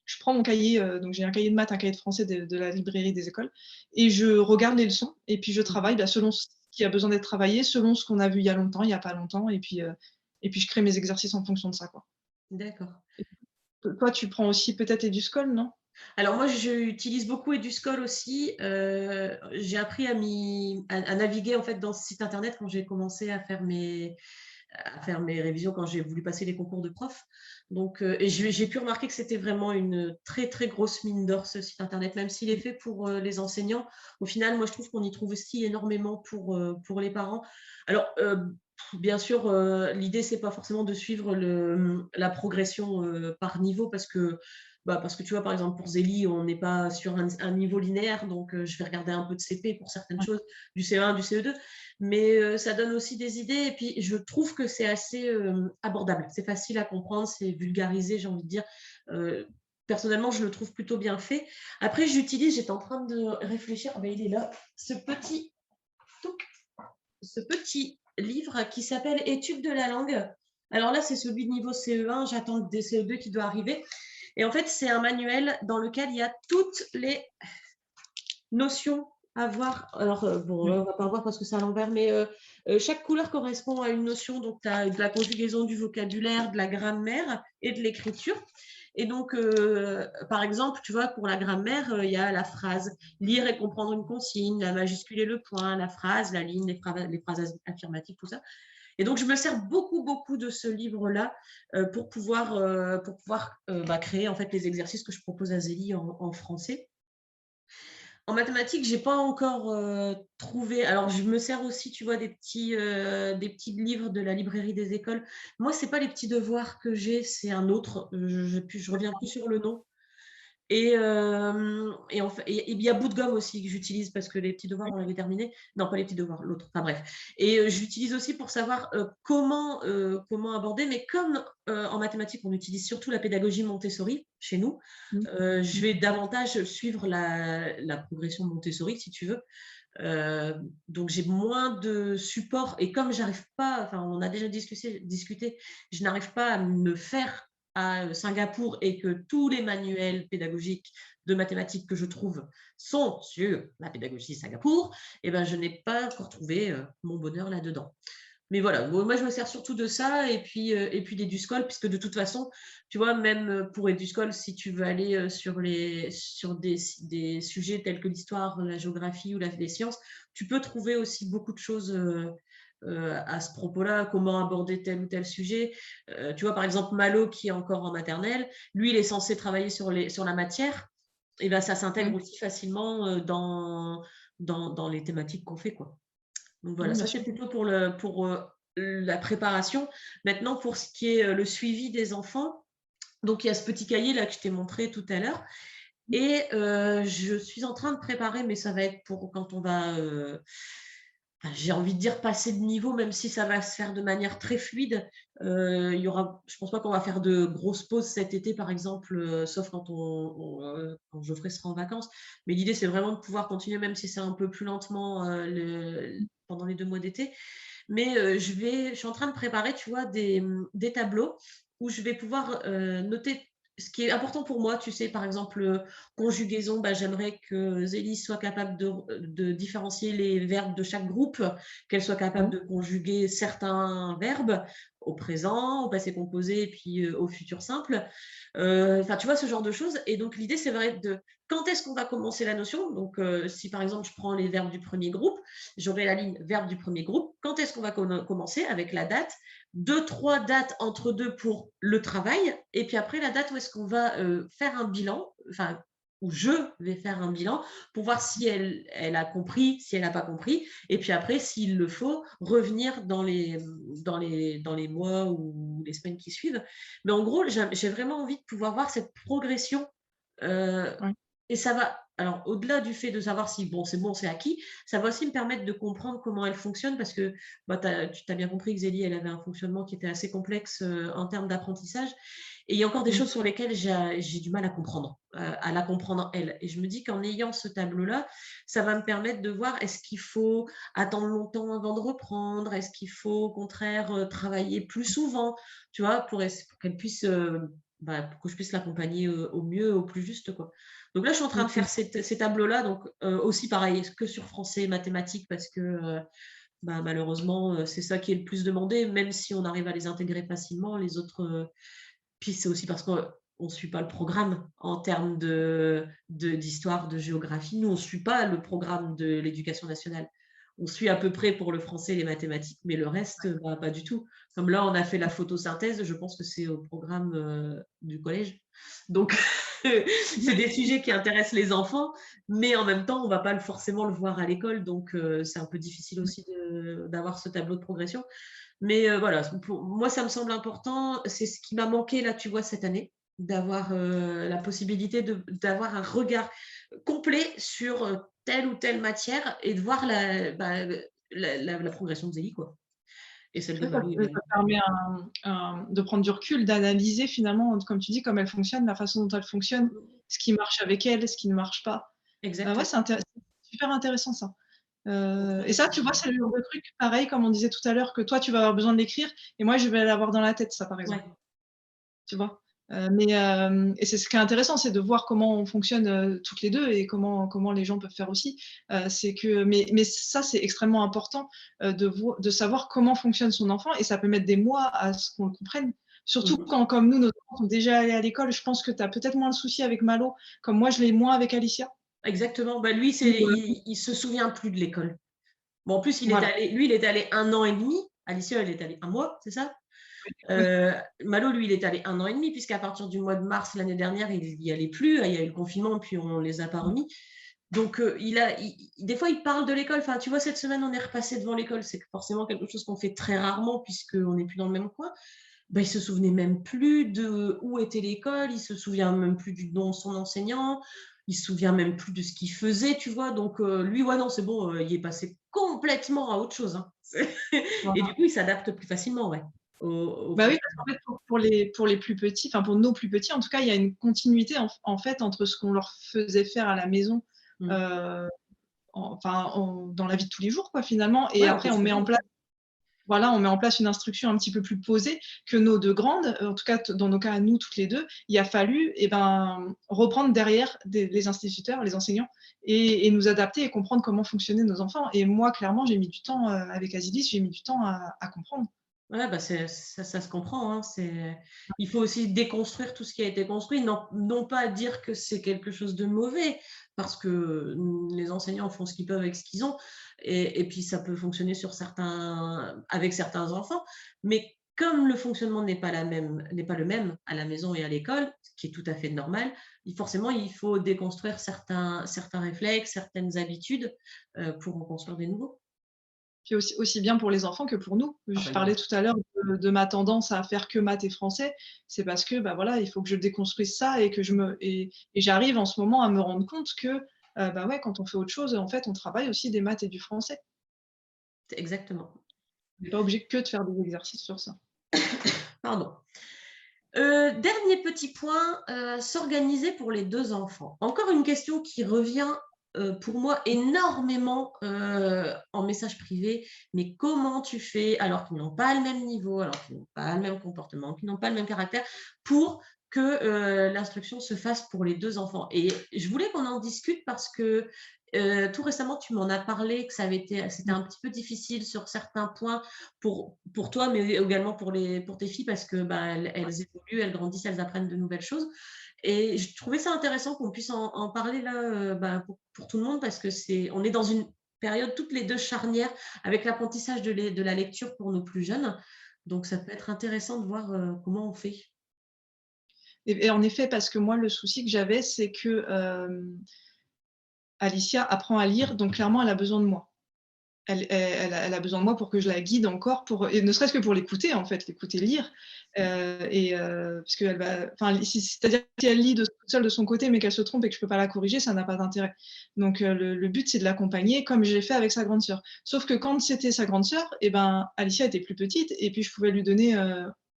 je prends mon cahier, donc j'ai un cahier de maths, un cahier de français de la librairie des écoles et je regarde les leçons et puis je Mmh. travaille, bah, selon ce qui a besoin d'être travaillé, selon ce qu'on a vu il y a longtemps, il y a pas longtemps et puis je crée mes exercices en fonction de ça, quoi. D'accord. Et toi, tu prends aussi peut-être Eduscol, non? Alors moi, j'utilise beaucoup Eduscol aussi. J'ai appris à naviguer, en fait, dans ce site internet quand j'ai commencé à faire mes révisions, quand j'ai voulu passer les concours de prof. Donc et j'ai pu remarquer que c'était vraiment une très, très grosse mine d'or, ce site internet, même s'il est fait pour, les enseignants. Au final, moi, je trouve qu'on y trouve aussi énormément pour les parents. Alors, bien sûr, l'idée, c'est pas forcément de suivre la progression, par niveau parce que tu vois, par exemple, pour Zélie, on n'est pas sur un niveau linéaire, donc je vais regarder un peu de CP pour certaines Ouais. choses, du CE1, du CE2, mais ça donne aussi des idées et puis je trouve que c'est assez, abordable. C'est facile à comprendre, c'est vulgarisé, j'ai envie de dire. Heu, Personnellement, je le trouve plutôt bien fait. Après, j'étais en train de réfléchir, ah bah, il est là, touc, ce petit livre qui s'appelle «Études de la langue». Alors là, c'est celui de niveau CE1, j'attends le CE2 qui doit arriver et en fait, c'est un manuel dans lequel il y a toutes les notions à voir. Alors, bon, Ouais. là, on va pas voir parce que c'est à l'envers, mais chaque couleur correspond à une notion. Donc, tu as de la conjugaison, du vocabulaire, de la grammaire et de l'écriture. Et donc, par exemple, tu vois, pour la grammaire, il y a la phrase, lire et comprendre une consigne, la majuscule et le point, la phrase, la ligne, les phrases affirmatives, tout ça. Et donc, je me sers beaucoup, beaucoup de ce livre-là pour pouvoir créer en fait les exercices que je propose à Zélie en français. En mathématiques, j'ai pas encore, trouvé, alors je me sers aussi, tu vois, des petits livres de la librairie des écoles. Moi, c'est pas les petits devoirs que j'ai, c'est un autre, je reviens plus sur le nom. Et en fait, il y a bout de gomme aussi que j'utilise parce que les petits devoirs, on l'avait terminé. Non, pas les petits devoirs, l'autre. Enfin bref. Et j'utilise aussi pour savoir comment aborder. Mais comme en mathématiques, on utilise surtout la pédagogie Montessori chez nous, Mmh. je Mmh. vais davantage suivre la progression Montessori, si tu veux. Donc j'ai moins de support et comme j'arrive pas, enfin on a déjà discuté, je n'arrive pas à me faire à Singapour et que tous les manuels pédagogiques de mathématiques que je trouve sont sur la pédagogie Singapour, et ben je n'ai pas encore trouvé mon bonheur là-dedans. Mais voilà, moi je me sers surtout de ça et puis d'Eduscol, puisque de toute façon, tu vois, même pour Eduscol, si tu veux aller sur des sujets tels que l'histoire, la géographie ou les sciences, tu peux trouver aussi beaucoup de choses à ce propos-là, comment aborder tel ou tel sujet. Tu vois, par exemple, Malo, qui est encore en maternelle, lui, il est censé travailler sur la matière, et ben ça s'intègre Ouais. aussi facilement dans les thématiques qu'on fait, quoi. Donc Ouais, voilà, bien ça c'est sûr. plutôt pour la préparation. Maintenant, pour ce qui est le suivi des enfants, donc il y a ce petit cahier là que je t'ai montré tout à l'heure. Et je suis en train de préparer, mais ça va être pour quand on va, enfin, j'ai envie de dire passer de niveau, même si ça va se faire de manière très fluide. Je pense pas qu'on va faire de grosses pauses cet été, par exemple, sauf quand Geoffrey sera en vacances. Mais l'idée, c'est vraiment de pouvoir continuer, même si c'est un peu plus lentement pendant les 2 mois d'été. Mais je suis en train de préparer, tu vois, des tableaux où je vais pouvoir noter. ce qui est important pour moi, tu sais, par exemple, conjugaison, bah, j'aimerais que Zélie soit capable de différencier les verbes de chaque groupe, qu'elle soit capable Ouais. de conjuguer certains verbes au présent, au passé composé et puis, au futur simple. Enfin, tu vois, ce genre de choses et donc l'idée, c'est vrai de quand est-ce qu'on va commencer la notion? Donc, si par exemple, je prends les verbes du premier groupe, j'aurai la ligne verbe du premier groupe. Quand est-ce qu'on va commencer? Avec la date, 2-3 dates entre 2 pour le travail et puis après la date où est-ce qu'on va, faire un bilan, enfin, où je vais faire un bilan pour voir si elle a compris, si elle n'a pas compris et puis après, s'il le faut, revenir dans les mois ou les semaines qui suivent. Mais en gros, j'ai vraiment envie de pouvoir voir cette progression, heu Ouais. et ça va alors au-delà du fait de savoir si bon, c'est acquis, ça va aussi me permettre de comprendre comment elle fonctionne parce que, bah, tu as bien compris que Zélie, elle avait un fonctionnement qui était assez complexe, en termes d'apprentissage et il y a encore des Mmh. choses sur lesquelles j'ai du mal à comprendre, à la comprendre elle et je me dis qu'en ayant ce tableau-là, ça va me permettre de voir est-ce qu'il faut attendre longtemps avant de reprendre? Est-ce qu'il faut au contraire, travailler plus souvent? Tu vois? Pour qu'elle puisse, bah, pour que je puisse l'accompagner, au mieux, au plus juste, quoi. Donc là, je suis en train Mmh de mh. faire ces tableaux-là, donc aussi pareil, que sur français et mathématiques parce que, bah, malheureusement, c'est ça qui est le plus demandé, même si on arrive à les intégrer facilement, les autres, puis c'est aussi parce qu'on ne suit pas le programme en termes d'histoire, de géographie. Nous, on ne suit pas le programme de l'éducation nationale. On suit à peu près pour le français et les mathématiques, mais le reste, bah, pas du tout. Comme là, on a fait la photosynthèse, je pense que c'est au programme, du collège. Donc c'est des sujets qui intéressent les enfants, mais en même temps, on ne va pas forcément le voir à l'école, donc c'est un peu difficile aussi d'avoir ce tableau de progression. Mais voilà, pour moi, ça me semble important. C'est ce qui m'a manqué là, tu vois, cette année, d'avoir, la possibilité d'avoir un regard complet sur, telle ou telle matière et de voir la progression de Zélie, quoi et celle de Ouais, Malou ça également. permet de prendre du recul, d'analyser finalement, comme tu dis, comme elle fonctionne, la façon dont elle fonctionne, ce qui marche avec elle, ce qui ne marche pas. Ouais, Exactement. c'est super intéressant ça. Donc Et ça, tu vois, c'est le genre de truc, pareil, comme on disait tout à l'heure, que toi, tu vas avoir besoin de l'écrire et moi, je vais l'avoir dans la tête, ça, par exemple. ouais. Tu vois? Et c'est ce qui est intéressant, c'est de voir comment on fonctionne, toutes les 2 et comment les gens peuvent faire aussi. C'est que mais ça, c'est extrêmement important, de savoir comment fonctionne son enfant et ça peut mettre des mois à ce qu'on le comprenne. Surtout Mmh. quand, comme nous, nos enfants sont déjà allés à l'école. Je pense que tu as peut-être moins le souci avec Malo, comme moi je l'ai moins avec Alicia, Exactement. Bah, lui, où, il se souvient plus de l'école. Bon, en plus, voilà. il est allé 1 an et demi. Alicia, elle est allée 1 mois, c'est ça? Oui, Heu, Malo, lui, il est allé 1 an et demi puisqu'à partir du mois de mars l'année dernière, il y allait plus. Il y a eu le confinement, puis on les a pas remis. Donc, des fois, il parle de l'école. Enfin, tu vois, cette semaine, on est repassé devant l'école. C'est forcément quelque chose qu'on fait très rarement puisqu'on n'est plus dans le même coin. Bah, il se souvenait même plus de où était l'école. Il se souvient même plus du nom de son enseignant. Il se souvient même plus de ce qu'il faisait, tu vois. Donc, lui, ouais, non, c'est bon, il est passé complètement à autre chose, hein. Et voilà. du coup, il s'adapte plus facilement, ouais, au Bah oui, fonctionnement. parce qu'en fait, pour les plus petits, enfin pour nos plus petits, en tout cas, il y a une continuité en fait entre ce qu'on leur faisait faire à la maison, Mmh. heu, dans la vie de tous les jours quoi finalement et Ouais, au après on met quotidien. en place voilà, on met en place une instruction un petit peu plus posée que nos 2 grandes, en tout cas dans nos cas à nous toutes les 2, il a fallu et ben, reprendre derrière les instituteurs, les enseignants et nous adapter et comprendre comment fonctionnaient nos enfants et moi clairement j'ai mis du temps, avec Azilis, j'ai mis du temps à comprendre. Ouais, bah, ça se comprend, hein. Il faut aussi déconstruire tout ce qui a été construit, non pas dire que c'est quelque chose de mauvais, parce que, les enseignants font ce qu'ils peuvent avec ce qu'ils ont et puis ça peut fonctionner avec certains enfants. Mais comme le fonctionnement n'est pas le même à la maison et à l'école, ce qui est tout à fait normal, forcément, il faut déconstruire certains réflexes, certaines habitudes, pour en construire des nouveaux. Puis aussi bien pour les enfants que pour nous. Ah Je bah, parlais tout à l'heure de ma tendance à faire que maths et français. C'est parce que, bah, voilà, il faut que je déconstruise ça et que j'arrive en ce moment à me rendre compte que, bah, ouais, quand on fait autre chose, en fait, on travaille aussi des maths et du français. exactement. On n'est pas obligé que de faire des exercices sur ça. Pardon. Dernier petit point, s'organiser pour les 2 enfants. Encore une question qui revient, pour moi énormément, en message privé. Mais comment tu fais alors qu'ils n'ont pas le même niveau, alors qu'ils n'ont pas le même comportement, qu'ils n'ont pas le même caractère, pour que l'instruction se fasse pour les 2 enfants. Et je voulais qu'on en discute parce que tout récemment, tu m'en as parlé, que c'était un petit peu difficile sur certains points pour toi, mais également pour tes filles, parce que bah, elles évoluent, elles grandissent, elles apprennent de nouvelles choses. Et je trouvais ça intéressant qu'on puisse en parler là, bah, pour tout le monde, parce que on est dans une période toutes les deux charnières avec l'apprentissage de la lecture pour nos plus jeunes. Donc, ça peut être intéressant de voir comment on fait. Et en effet, parce que moi, le souci que j'avais, c'est que, Alicia apprend à lire, donc clairement, elle a besoin de moi. Elle a besoin de moi pour que je la guide encore et ne serait-ce que pour l'écouter, en fait, l'écouter lire, parce qu'elle va enfin, c'est-à-dire que si elle lit toute seule de son côté, mais qu'elle se trompe et que je peux pas la corriger, ça n'a pas d'intérêt. Donc le but, c'est de l'accompagner comme j'ai fait avec sa grande sœur. Sauf que quand c'était sa grande sœur, et ben, Alicia était plus petite et puis je pouvais lui donner,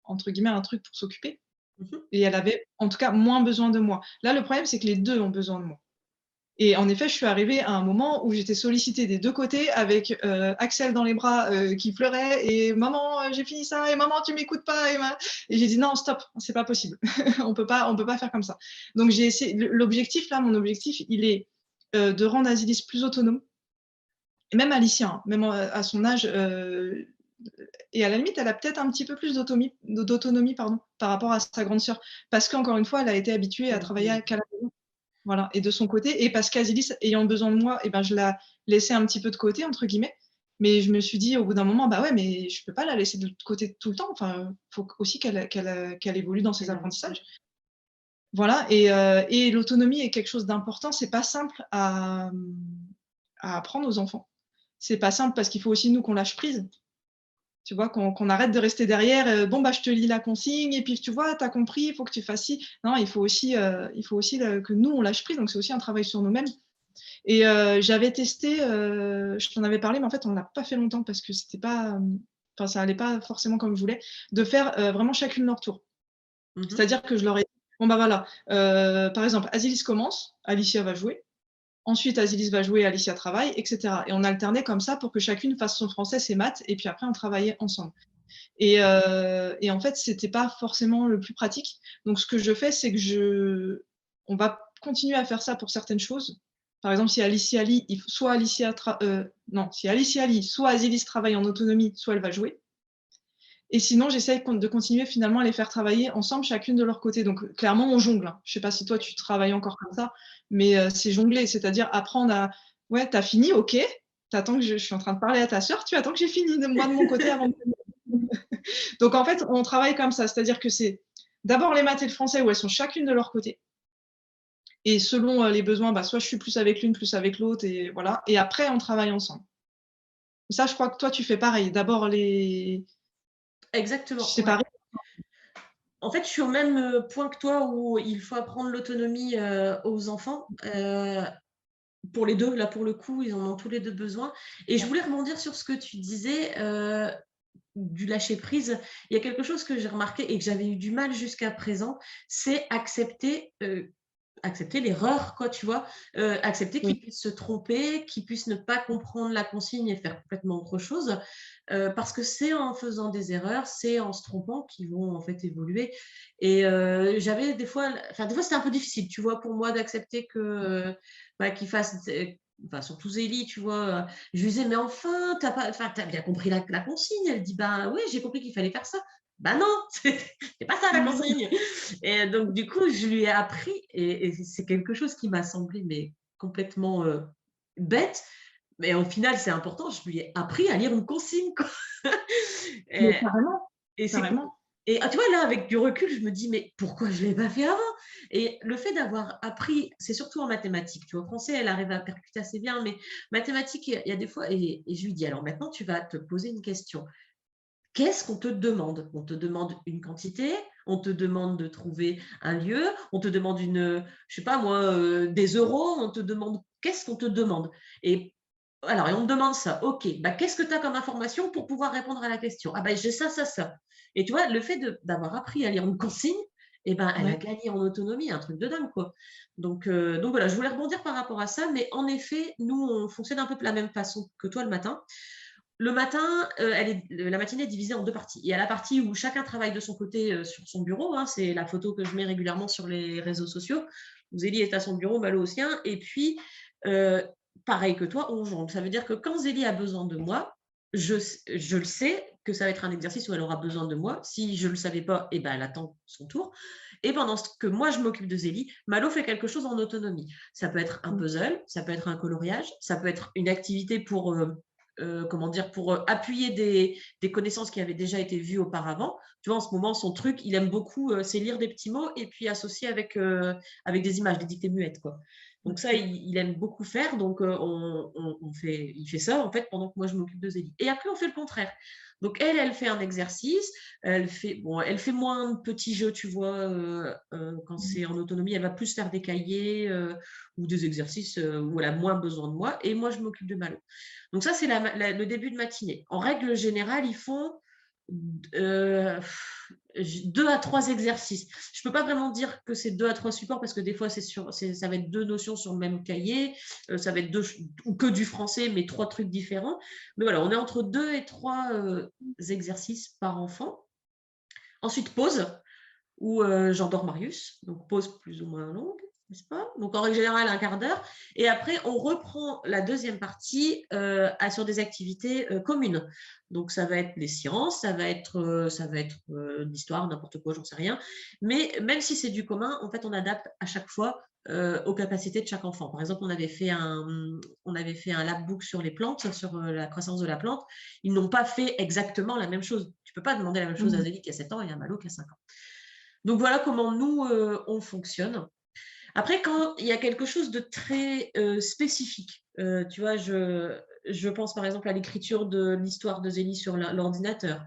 entre guillemets, «un truc pour s'occuper» Mmh. et elle avait, en tout cas, moins besoin de moi. Là, le problème, c'est que les 2 ont besoin de moi. Et en effet, je suis arrivée à un moment où j'étais sollicitée des 2 côtés avec, Axel dans les bras, qui pleurait et: «Maman, j'ai fini ça» et «Maman, tu m'écoutes pas» et j'ai dit: «Non, stop, c'est pas possible. On peut pas faire comme ça». Donc j'ai essayé l'objectif là, mon objectif, il est, de rendre Azilis plus autonome et même Alicia, hein, même, à son âge, et à la limite, elle a peut-être un petit peu plus d'autonomie, pardon, par rapport à sa grande sœur. Parce qu'encore une fois, elle a été habituée à travailler qu'à la maison. Voilà, et de son côté et parce qu'Azilis ayant besoin de moi et ben, je la laissais un petit peu de côté entre guillemets. Mais je me suis dit au bout d'un moment: «Bah ouais, mais je peux pas la laisser de côté tout le temps, enfin, faut aussi qu'elle évolue dans ses apprentissages». Voilà et l'autonomie est quelque chose d'important. C'est pas simple à apprendre aux enfants. C'est pas simple parce qu'il faut aussi nous qu'on lâche prise. Tu vois? Qu'on arrête de rester derrière, «Bon, bah, je te lis la consigne et puis tu vois, tu as compris, il faut que tu fasses ci». Non, il faut aussi le que nous, on lâche prise, donc c'est aussi un travail sur nous-mêmes et j'avais testé, je t'en avais parlé, mais en fait, on l'a pas fait longtemps parce que c'était pas, enfin, ça allait pas forcément comme je voulais, de faire, vraiment chacune leur tour. Mmh. C'est-à-dire que je leur ai dit: «Bon, bah, voilà, par exemple, Azilis commence, Alicia va jouer, ensuite Azilis va jouer, Alicia travaille» et cetera et on alternait comme ça pour que chacune fasse son français, ses maths et puis après on travaillait ensemble. Et en fait, c'était pas forcément le plus pratique. Donc ce que je fais, c'est que on va continuer à faire ça pour certaines choses. Par exemple, si Alicia lit, soit Alicia non, si Alicia lit, soit Azilis travaille en autonomie, soit elle va jouer. Et sinon, j'essaye de continuer finalement à les faire travailler ensemble, chacune de leur côté. Donc clairement, on jongle, hein. Je sais pas si toi tu travailles encore comme ça, mais c'est jongler, c'est-à-dire apprendre à: «Ouais, tu as fini? OK. Tu attends que je suis en train de parler à ta sœur, tu attends que j'ai fini de moi de mon côté avant de». Donc en fait, on travaille comme ça, c'est-à-dire que c'est d'abord les maths et le français où elles sont chacune de leur côté et selon, les besoins, bah, soit je suis plus avec l'une, plus avec l'autre et voilà et après on travaille ensemble. Et ça, je crois que toi, tu fais pareil. D'abord les Exactement, ouais. séparer. En fait, je suis au même, point que toi où il faut apprendre l'autonomie, aux enfants, pour les 2. Là, pour le coup, ils en ont tous les 2 besoin et je voulais rebondir sur ce que tu disais, du lâcher prise. Il y a quelque chose que j'ai remarqué et que j'avais eu du mal jusqu'à présent, c'est accepter l'erreur, quoi, tu vois? Accepter Oui, qu'ils puissent se tromper, qu'ils puissent ne pas comprendre la consigne et faire complètement autre chose, parce que c'est en faisant des erreurs, c'est en se trompant qu'ils vont, en fait, évoluer et j'avais des fois, c'était un peu difficile, tu vois, pour moi d'accepter que, bah, qu'ils fassent des enfin, surtout Zélie, tu vois? Je lui disais: «Mais enfin, tu as bien compris la consigne?» Elle dit: «Ben, oui, j'ai compris qu'il fallait faire ça». «Bah non, c'est pas ça la consigne!» Et donc du coup, je lui ai appris et c'est quelque chose qui m'a semblé mais complètement, bête, mais au final, c'est important. Je lui ai appris à lire une consigne, quoi. mais Et carrément, et c'est carrément. et tu vois, là, avec du recul, je me dis: «Mais pourquoi je l'ai pas fait avant?» Et le fait d'avoir appris, c'est surtout en mathématiques, tu vois? Français, elle arrive à percuter assez bien, mais mathématiques, il y a des fois et je lui dis: «Alors maintenant, tu vas te poser une question. Qu'est-ce qu'on te demande? On te demande une quantité, on te demande de trouver un lieu, on te demande je sais pas moi, des euros, on te demande qu'est-ce qu'on te demande? Et alors et on me demande ça, OK, bah, qu'est-ce que tu as comme information pour pouvoir répondre à la question? Ah bah, j'ai ça, ça, ça. Et tu vois, le fait d'avoir appris à lire une consigne et ben, elle a Ouais. gagné en autonomie, un truc de dingue, quoi. Donc voilà, je voulais rebondir par rapport à ça, mais en effet, nous, on fonctionne un peu de la même façon que toi le matin. le matin, la matinée est divisée en 2 parties. Il y a la partie où chacun travaille de son côté, sur son bureau, hein, c'est la photo que je mets régulièrement sur les réseaux sociaux, où Zélie est à son bureau, Malo au sien et puis, heu, pareil que toi, on jongle. Ça veut dire que quand Zélie a besoin de moi, je le sais que ça va être un exercice où elle aura besoin de moi. Si je le savais pas, et ben, elle attend son tour et pendant ce que moi je m'occupe de Zélie, Malo fait quelque chose en autonomie. Ça peut être un Mmh. puzzle, ça peut être un coloriage, ça peut être une activité pour, comment dire, pour appuyer des connaissances qui avaient déjà été vues auparavant. Tu vois, en ce moment, son truc, il aime beaucoup, c'est lire des petits mots et puis associer avec des images, des dictées muettes, quoi. Donc ça, OK. il aime beaucoup faire. Donc il fait ça en fait pendant que moi je m'occupe de Zélie. Et après, on fait le contraire. Donc elle fait un exercice. Elle fait moins de petits jeux, tu vois, quand Mmh. c'est en autonomie. Elle va plus faire des cahiers ou des exercices où elle a moins besoin de moi. Et moi, je m'occupe de Malo. Donc ça, c'est le début de matinée. En règle générale, ils font euh, 2 à 3 exercices. Je ne peux pas vraiment dire que c'est 2 à 3 supports parce que des fois, ça va être 2 notions sur le même cahier, ça va être ou que du français, mais 3 trucs différents. Mais voilà, on est entre 2 et 3 exercices par enfant. Ensuite, pause, où j'endors Marius, donc pause plus ou moins longue, n'est-ce pas? Donc en règle générale, un quart d'heure. Et après, on reprend la deuxième partie sur des activités communes. Donc ça va être les sciences, ça va être l'histoire, n'importe quoi, j'en sais rien. Mais même si c'est du commun, en fait, on adapte à chaque fois aux capacités de chaque enfant. Par exemple, on avait fait un labbook sur les plantes, sur la croissance de la plante. Ils n'ont pas fait exactement la même chose. Tu ne peux pas demander la même chose à Mmh. Zélie qui a 7 ans et à Malo qui a 5 ans. Donc voilà comment nous, on fonctionne. Après, quand il y a quelque chose de très spécifique, tu vois, je pense par exemple à l'écriture de l'histoire de Zélie sur l'ordinateur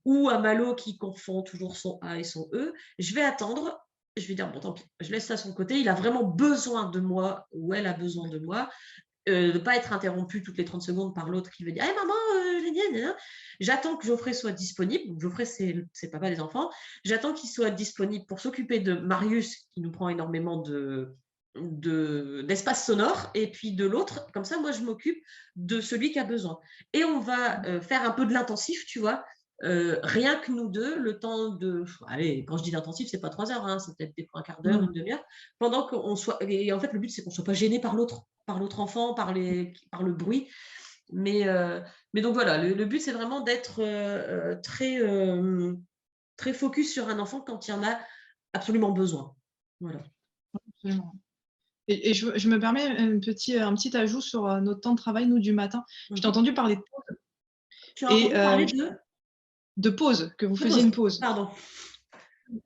ou à Malo qui confond toujours son A et son E, je vais attendre, je vais dire, bon, tant pis, je laisse ça à son côté, il a vraiment besoin de moi ou elle a besoin de moi, de ne pas être interrompu toutes les 30 secondes par l'autre qui veut dire hey, maman, j'attends que Geoffrey soit disponible. Donc, Geoffrey, c'est le papa des enfants. J'attends qu'il soit disponible pour s'occuper de Marius, qui nous prend énormément d'espace sonore, et puis de l'autre. Comme ça, moi, je m'occupe de celui qui a besoin. Et on va faire un peu de l'intensif, tu vois. Rien que nous deux, le temps de. Allez, quand je dis d'intensif, c'est pas 3 heures, hein, c'est peut-être des fois un quart d'heure, Mmh. une demi-heure, pendant qu'on soit. Et en fait, le but, c'est qu'on soit pas gêné par l'autre enfant, par le bruit. Mais donc voilà, le but, c'est vraiment d'être très focus sur un enfant quand il y en a absolument besoin. Voilà. Absolument. Et je me permets un petit ajout sur, notre temps de travail, nous, du matin. Je t'ai Mhm. entendu parler de pause Tu as et entendu parler de pause, que vous de faisiez pause. une pause. Pardon.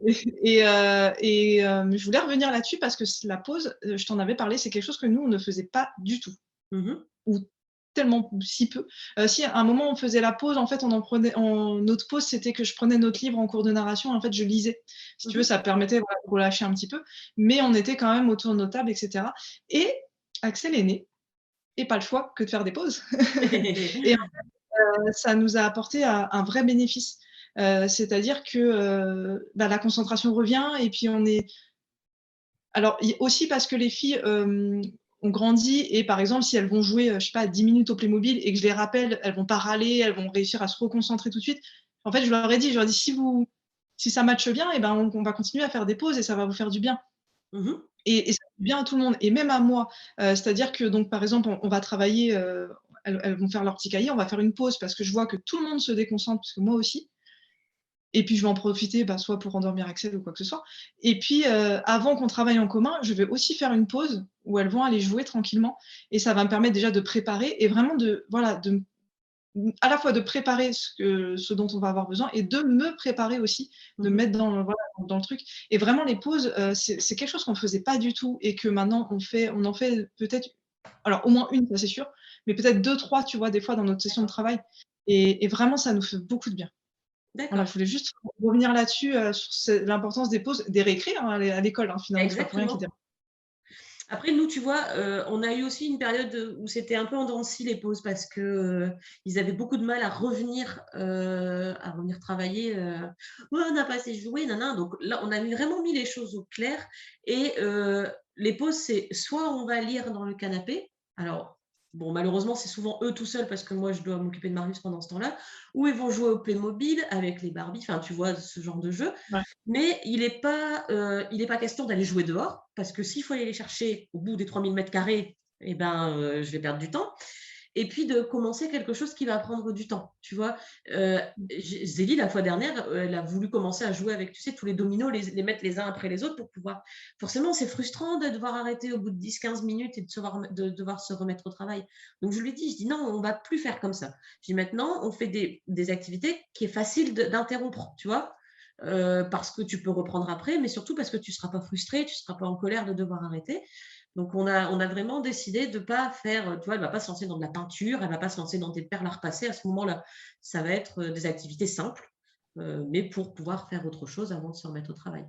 Je voulais revenir là-dessus parce que la pause, je t'en avais parlé, c'est quelque chose que nous, on ne faisait pas du tout Mhm. ou tellement si peu. Si à un moment on faisait la pause, en fait, notre pause, c'était que je prenais notre livre en cours de narration et en fait, je lisais. Si tu veux, Mhm. ça permettait, voilà, de relâcher un petit peu, mais on était quand même autour de nos tables et cetera et Axel est né et pas le choix que de faire des pauses et ça nous a apporté un vrai bénéfice. C'est-à-dire que, la concentration revient et puis on est alors aussi parce que les filles, ont grandi et par exemple, si elles vont jouer, je sais pas 10 minutes au Playmobil et que je les rappelle, elles vont pas râler, elles vont réussir à se reconcentrer tout de suite. En fait, je leur ai dit: «Si ça matche bien et ben, on va continuer à faire des pauses et ça va vous faire du bien» Mhm. et ça fait du bien à tout le monde et même à moi. C'est-à-dire que donc par exemple, on va travailler, elles vont faire leur petit cahier, on va faire une pause parce que je vois que tout le monde se déconcentre, parce que moi aussi et puis je vais en profiter, soit pour endormir Axel ou quoi que ce soit et puis, avant qu'on travaille en commun, je vais aussi faire une pause où elles vont aller jouer tranquillement et ça va me permettre déjà de préparer et vraiment de voilà, à la fois de préparer ce dont on va avoir besoin et de me préparer aussi, de me Mhm. mettre voilà, dans le truc et vraiment les pauses, c'est quelque chose qu'on ne faisait pas du tout et que maintenant on en fait peut-être alors au moins une, ça c'est sûr, mais peut-être 2, 3, tu vois, des fois dans notre session de D'accord. travail et vraiment ça nous fait beaucoup de bien. Voilà, je D'accord. voulais juste revenir là-dessus, sur l'importance des pauses, des récrés, hein, à l'école, hein, finalement, c'est pas pour rien qu'ils Exactement. Après, nous, tu vois, on a eu aussi une période où c'était un peu en dents de scie les pauses parce que ils avaient beaucoup de mal à revenir travailler. Ouais, on n'a pas assez joué, nanana. Donc là, on a vraiment mis les choses au clair. Et les pauses, c'est soit on va lire dans le canapé. Alors, bon, malheureusement, c'est souvent eux tout seuls parce que moi, je dois m'occuper de Marius pendant ce temps-là, ou ils vont jouer au Playmobil avec les Barbie, enfin, tu vois, ce genre de jeu. Ouais. Mais il est pas question d'aller jouer dehors parce que s'il faut aller les chercher au bout des 3000 mètres carrés, eh ben, je vais perdre du temps. Et puis de commencer quelque chose qui va prendre du temps, tu vois? Heu, Zélie, la fois dernière, elle a voulu commencer à jouer avec, tu sais, tous les dominos, les mettre les uns après les autres pour pouvoir forcément, c'est frustrant de devoir arrêter au bout de 10-15 minutes et de devoir se remettre au travail. Donc je lui ai dit, je dis: «Non, on va plus faire comme ça». Je dis: «Maintenant, on fait des activités qui est facile d'interrompre», tu vois? Parce que tu peux reprendre après, mais surtout parce que tu seras pas frustré, tu seras pas en colère de devoir arrêter. Donc on a vraiment décidé de pas faire, tu vois, elle va pas se lancer dans de la peinture, elle va pas se lancer dans des perles à repasser à ce moment-là. Ça va être, des activités simples, mais pour pouvoir faire autre chose avant de se remettre au travail.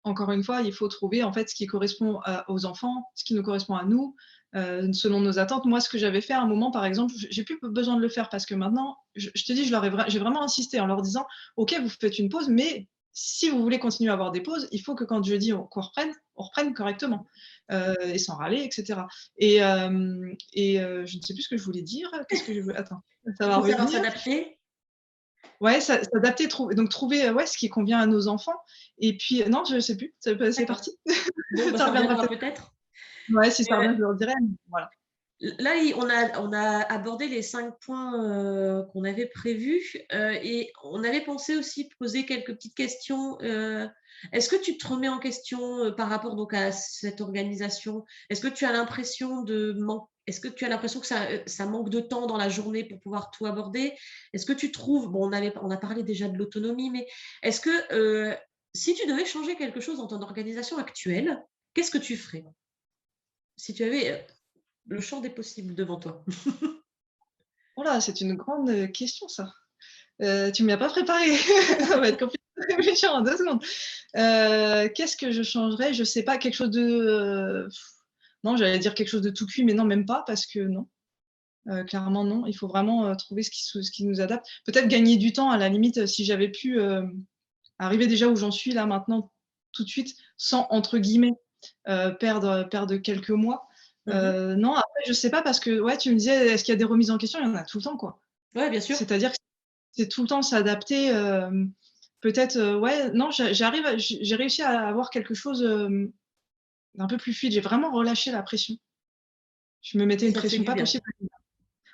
Encore une fois, il faut trouver en fait ce qui correspond aux enfants, ce qui nous correspond à nous, selon nos attentes. Moi, ce que j'avais fait à un moment, par exemple, j'ai plus besoin de le faire parce que maintenant, je te dis, j'ai vraiment insisté en leur disant: «OK, vous faites une pause, mais si vous voulez continuer à avoir des pauses, il faut que quand je dis qu'on reprenne, on reprenne correctement, et sans râler et cetera» je ne sais plus ce que je voulais dire. Qu'est-ce que je veux attends, ça Il va faut savoir revenir. s'adapter. Ouais, s'adapter, trouver, ouais, ce qui convient à nos enfants et puis non, je sais plus, c'est D'accord. parti. Bon, bah, Ça ça reviendra reviendra peut-être. peut-être. Ouais, si ça Mais revient, je leur dirai, mais voilà. là, on a abordé les 5 points, qu'on avait prévus, et on avait pensé aussi poser quelques petites questions. Est-ce que tu te remets en question, par rapport donc à cette organisation? Est-ce que tu as l'impression que ça manque de temps dans la journée pour pouvoir tout aborder? Est-ce que tu trouves bon, on a parlé déjà de l'autonomie, mais est-ce que, si tu devais changer quelque chose dans ton organisation actuelle, qu'est-ce que tu ferais? Si tu avais, le champ des possibles devant toi. Oh là, c'est une grande, question ça. Tu m'y as pas préparée. Ça va être compliqué de réfléchir en 2 secondes. Qu'est-ce que je changerais? Je sais pas, quelque chose de, non, j'allais dire quelque chose de tout cuit, mais non, même pas parce que non, clairement non. Il faut vraiment, trouver ce qui nous adapte. Peut-être gagner du temps à la limite, si j'avais pu, arriver déjà où j'en suis là maintenant, tout de suite, sans entre guillemets, perdre quelques mois. Mmh mh. Non, après je sais pas parce que ouais, tu me disais: «Est-ce qu'il y a des remises en question?» Il y en a tout le temps, quoi. Ouais, bien sûr. C'est-à-dire que c'est tout le temps s'adapter, peut-être, ouais, non, j'ai réussi à avoir quelque chose, d'un peu plus fluide. J'ai vraiment relâché la pression. Je me mettais Et une ça te fait pression du pas bien. possible.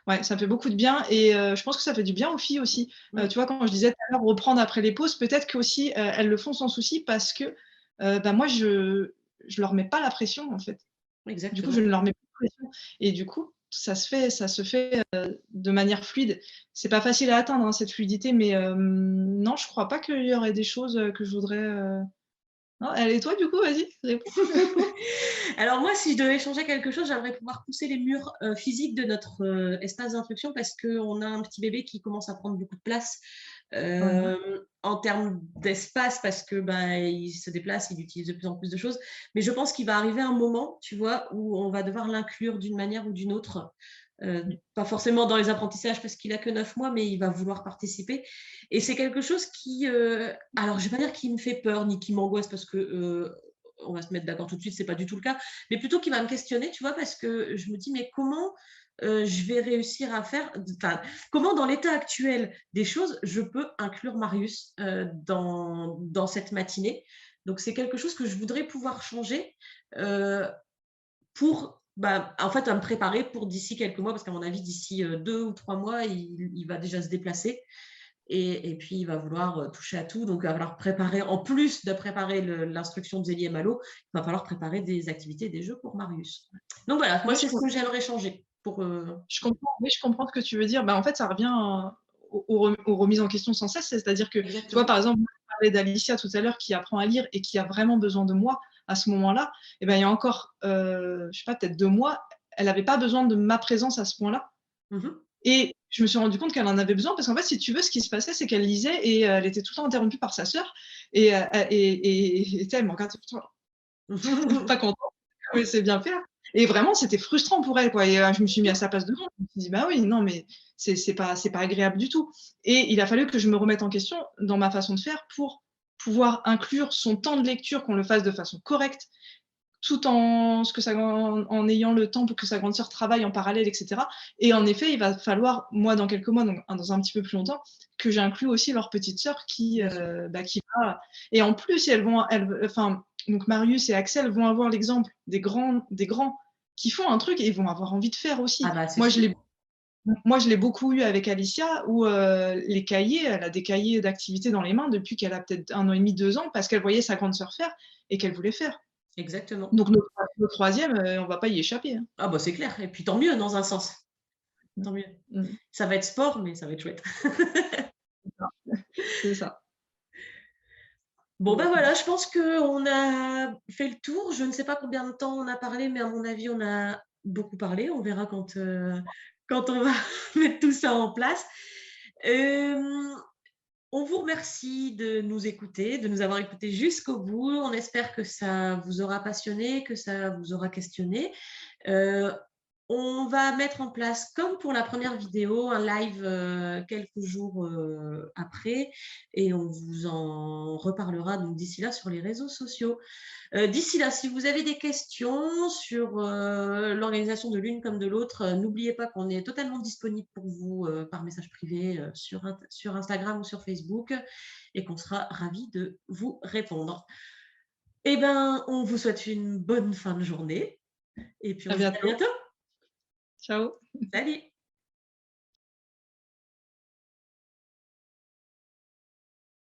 Ouais, ça fait beaucoup de bien et je pense que ça fait du bien aux filles aussi. Mmh, Tu vois, quand je disais tout à l'heure reprendre après les pauses, peut-être qu'aussi, elles le font sans souci parce que, bah, moi je leur mets pas la pression, en fait. Du coup, je ne exactement. leur mets plus de pression et du coup, ça se fait, de manière fluide. C'est pas facile à atteindre, hein, cette fluidité, mais non, je crois pas qu'il y aurait des choses, que je voudrais, non, et toi, du coup, vas-y, réponds. Alors moi, si je devais changer quelque chose, j'aimerais pouvoir pousser les murs, physiques de notre, espace d'instruction parce qu'on a un petit bébé qui commence à prendre beaucoup de place, Ouais. en termes d'espace parce que, bah, il se déplace, il utilise de plus en plus de choses. Mais je pense qu'il va arriver un moment, tu vois, où on va devoir l'inclure d'une manière ou d'une autre, Mmh. pas forcément dans les apprentissages parce qu'il a que 9 mois, mais il va vouloir participer et c'est quelque chose qui, alors je vais pas dire qui me fait peur ni qui m'angoisse parce que, on va se mettre d'accord tout de suite, c'est pas du tout le cas, mais plutôt qui va me questionner, tu vois? Parce que je me dis: «Mais comment, je vais réussir à faire enfin, comment dans l'état actuel des choses, je peux inclure Marius, dans cette matinée?» Donc c'est quelque chose que je voudrais pouvoir changer, heu, pour, bah, en fait, à me préparer pour d'ici quelques mois, parce qu'à mon avis, d'ici, 2 ou 3 mois, il va déjà se déplacer et puis il va vouloir, toucher à tout, donc il va falloir préparer en plus de préparer l'instruction de Zélie et Malo, il va falloir préparer des activités, des jeux pour Marius. Donc voilà, moi Oui, c'est ce que j'aimerais changer pour, je comprends, oui, je comprends ce que tu veux dire. Bah, en fait, ça revient, aux remises en question sans cesse. C'est-à-dire que, tu vois, par exactement. exemple, moi, je parlais d'Alicia tout à l'heure qui apprend à lire et qui a vraiment besoin de moi à ce moment-là. Et ben, il y a encore, je sais pas, peut-être 2 mois, elle avait pas besoin de ma présence à ce point-là. Mmh mh. Et je me suis rendu compte qu'elle en avait besoin parce qu'en fait, si tu veux, ce qui se passait, c'est qu'elle lisait et elle était tout le temps interrompue par sa sœur tu sais, elle me regardait tout le temps, pas contente, mais c'est bien fait, là. Et vraiment, c'était frustrant pour elle, quoi et je me suis mis à sa place devant. Je me suis dit: «Bah oui, non, mais c'est pas agréable du tout» et il a fallu que je me remette en question dans ma façon de faire pour pouvoir inclure son temps de lecture, qu'on le fasse de façon correcte, tout en ayant le temps pour que sa grande sœur travaille en parallèle et cetera et en effet, il va falloir, moi, dans quelques mois, donc dans un petit peu plus longtemps, que j'inclue aussi leur petite sœur Bien sûr. qui va et en plus, enfin, donc Marius et Axel vont avoir l'exemple des grands qui font un truc et ils vont avoir envie de faire Ah aussi. bah, c'est sûr. Moi, je l'ai beaucoup eu avec Alicia où, les cahiers, elle a des cahiers d'activités dans les mains depuis qu'elle a peut-être 1 an et demi, 2 ans, parce qu'elle voyait sa grande sœur faire et qu'elle voulait faire. Exactement. Donc notre 3e, on va pas y échapper, hein. Ah bah, c'est clair et puis tant mieux dans un sens, Mmh. tant mieux. Mmh. Ça va être sport, mais ça va être chouette. C'est ça. C'est ça. Bon, ben Complètement. voilà, je pense qu'on a fait le tour. Je ne sais pas combien de temps on a parlé, mais à mon avis, on a beaucoup parlé. On verra quand on va mettre tout ça en place. Hem, on vous remercie de nous écouter, de nous avoir écoutés jusqu'au bout. On espère que ça vous aura passionné, que ça vous aura questionné. Heu, on va mettre en place, comme pour la première vidéo, un live, quelques jours, après et on vous en reparlera donc d'ici là sur les réseaux sociaux. D'ici là, si vous avez des questions sur, l'organisation de l'une comme de l'autre, n'oubliez pas qu'on est totalement disponible pour vous, par message privé, sur Instagram ou sur Facebook et qu'on sera ravis de vous répondre. Eh ben, on vous souhaite une bonne fin de journée et puis on À se dit à bientôt. bientôt. Ciao. Salut.